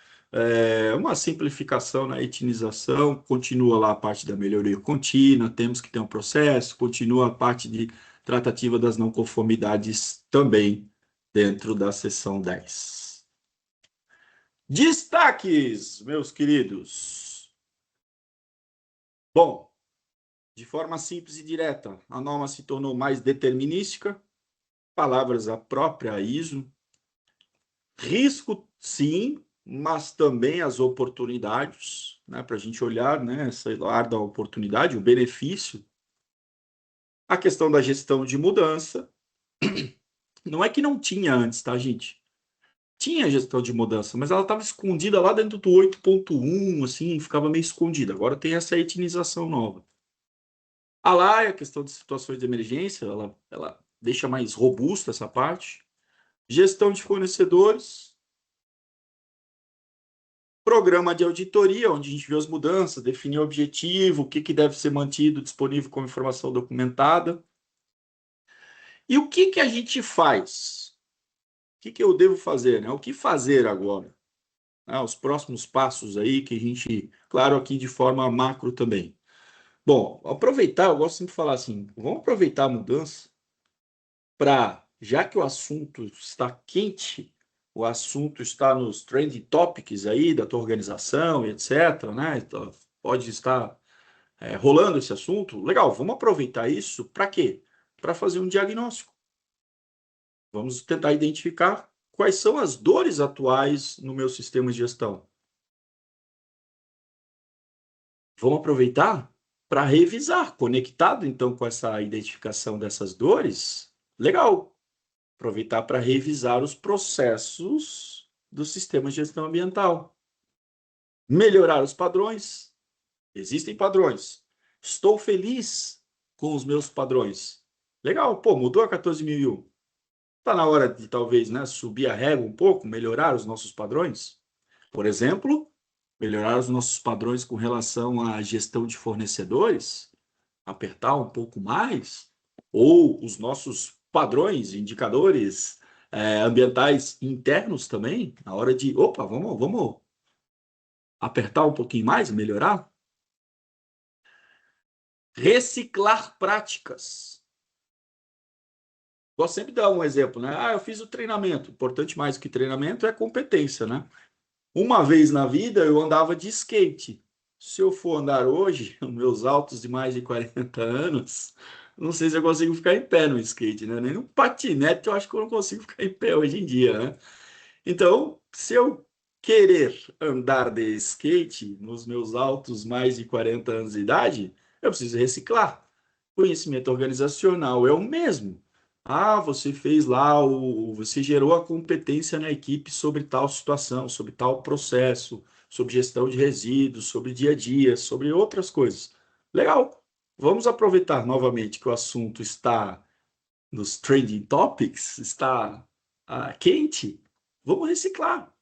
Uma simplificação na etinização, continua lá a parte da melhoria contínua, temos que ter um processo, continua a parte de tratativa das não conformidades também dentro da seção 10. Destaques, meus queridos. Bom, de forma simples e direta, a norma se tornou mais determinística, palavras a própria ISO. Risco, sim, mas também as oportunidades, né, para a gente olhar, né, essa ar da oportunidade, o benefício. A questão da gestão de mudança. Não é que não tinha antes, tá, gente? Tinha gestão de mudança, mas ela estava escondida lá dentro do 8.1, assim, ficava meio escondida. Agora tem essa etinização nova. Lá é a questão de situações de emergência, ela deixa mais robusta essa parte. Gestão de fornecedores. Programa de auditoria, onde a gente vê as mudanças, definir o objetivo, o que deve ser mantido disponível como informação documentada. E o que a gente faz? O que eu devo fazer, né? O que fazer agora? Os próximos passos aí que a gente, claro, aqui de forma macro também. Bom, aproveitar, eu gosto sempre de falar assim, vamos aproveitar a mudança para, já que o assunto está quente, o assunto está nos trending topics aí da tua organização, etc., né? Então, pode estar rolando esse assunto. Legal, vamos aproveitar isso para quê? Para fazer um diagnóstico. Vamos tentar identificar quais são as dores atuais no meu sistema de gestão. Vamos aproveitar para revisar, conectado então com essa identificação dessas dores. Legal, aproveitar para revisar os processos do sistema de gestão ambiental. Melhorar os padrões. Existem padrões. Estou feliz com os meus padrões. Legal, pô, mudou a 14.001. Está na hora de talvez, né, subir a régua um pouco, melhorar os nossos padrões. Por exemplo, melhorar os nossos padrões com relação à gestão de fornecedores, apertar um pouco mais, ou os nossos padrões, indicadores ambientais internos também, na hora de, opa, vamos apertar um pouquinho mais, melhorar. Reciclar práticas. Gosto sempre de dar um exemplo, né? Ah, eu fiz o treinamento. Importante mais do que treinamento é competência, né? Uma vez na vida eu andava de skate. Se eu for andar hoje, meus altos de mais de 40 anos, não sei se eu consigo ficar em pé no skate, né? Nem no patinete eu acho que eu não consigo ficar em pé hoje em dia, né? Então, se eu querer andar de skate nos meus altos mais de 40 anos de idade, eu preciso reciclar. Conhecimento organizacional é o mesmo. Ah, você fez lá, você gerou a competência na equipe sobre tal situação, sobre tal processo, sobre gestão de resíduos, sobre dia a dia, sobre outras coisas. Legal. Vamos aproveitar novamente que o assunto está nos trending topics, está quente. Vamos reciclar.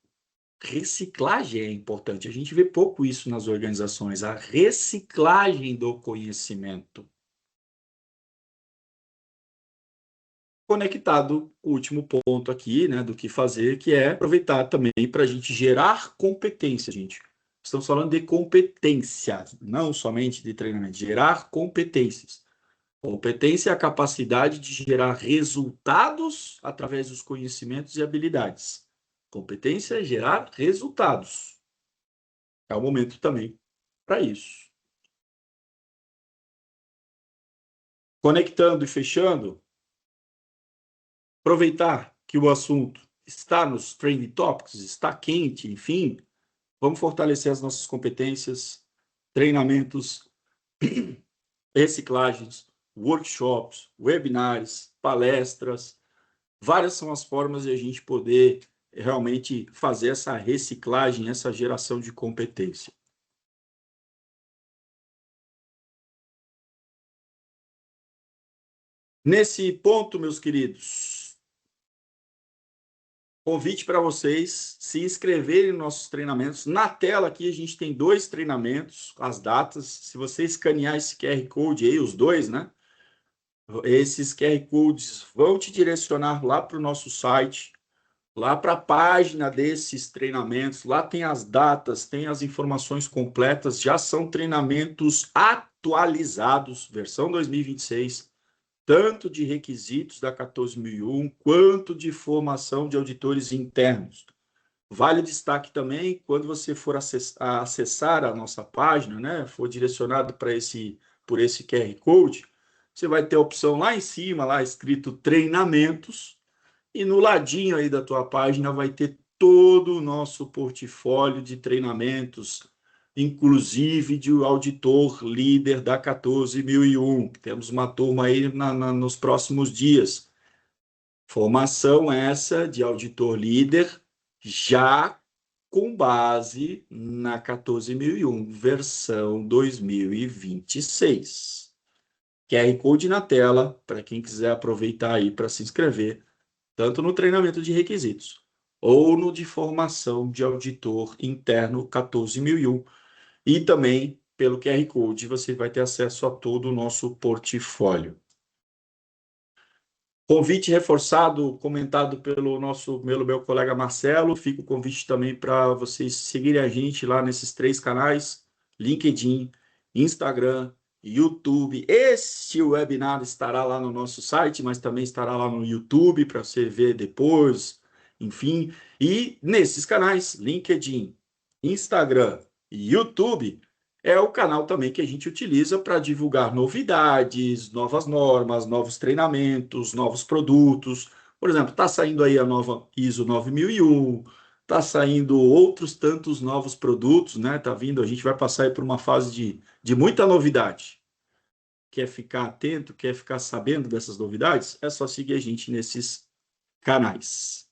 Reciclagem é importante. A gente vê pouco isso nas organizações, a reciclagem do conhecimento. Conectado o último ponto aqui, né, do que fazer, que é aproveitar também para a gente gerar competência, gente. Estamos falando de competência, não somente de treinamento, gerar competências. Competência é a capacidade de gerar resultados através dos conhecimentos e habilidades. Competência é gerar resultados. É o momento também para isso. Conectando e fechando, aproveitar que o assunto está nos trending topics, está quente, enfim, vamos fortalecer as nossas competências, treinamentos, reciclagens, workshops, webinars, palestras. Várias são as formas de a gente poder realmente fazer essa reciclagem, essa geração de competência. Nesse ponto, meus queridos, convite para vocês se inscreverem nos nossos treinamentos. Na tela aqui a gente tem 2 treinamentos, as datas. Se você escanear esse QR Code aí, os 2, né? Esses QR Codes vão te direcionar lá para o nosso site, lá para a página desses treinamentos. Lá tem as datas, tem as informações completas. Já são treinamentos atualizados, versão 2026. Tanto de requisitos da 14.001, quanto de formação de auditores internos. Vale o destaque também, quando você for acessar a nossa página, né, for direcionado por esse QR Code, você vai ter a opção lá em cima, lá escrito treinamentos, e no ladinho aí da tua página vai ter todo o nosso portfólio de treinamentos, inclusive de auditor líder da 14.001. Temos uma turma aí nos próximos dias. Formação essa de auditor líder já com base na 14.001, versão 2026. QR Code na tela, para quem quiser aproveitar aí para se inscrever, tanto no treinamento de requisitos ou no de formação de auditor interno 14.001. E também, pelo QR Code, você vai ter acesso a todo o nosso portfólio. Convite reforçado, comentado pelo meu colega Marcelo. Fica o convite também para vocês seguirem a gente lá nesses 3 canais: LinkedIn, Instagram, YouTube. Este webinar estará lá no nosso site, mas também estará lá no YouTube para você ver depois, enfim. E nesses canais, LinkedIn, Instagram e YouTube, é o canal também que a gente utiliza para divulgar novidades, novas normas, novos treinamentos, novos produtos. Por exemplo, está saindo aí a nova ISO 9001, está saindo outros tantos novos produtos, né? Está vindo, a gente vai passar aí por uma fase de muita novidade. Quer ficar atento, quer ficar sabendo dessas novidades? É só seguir a gente nesses canais.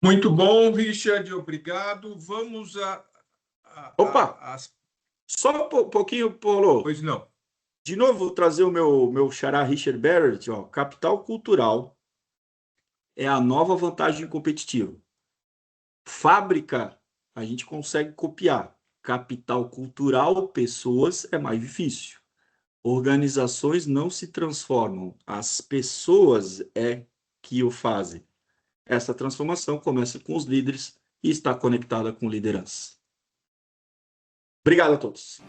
Muito bom, Richard, obrigado. Vamos Opa! Só um pouquinho, Paulo. Pois não. De novo, vou trazer o meu xará Richard Barrett. Ó, capital cultural é a nova vantagem competitiva. Fábrica, a gente consegue copiar. Capital cultural, pessoas, é mais difícil. Organizações não se transformam, as pessoas é que o fazem. Essa transformação começa com os líderes e está conectada com liderança. Obrigado a todos.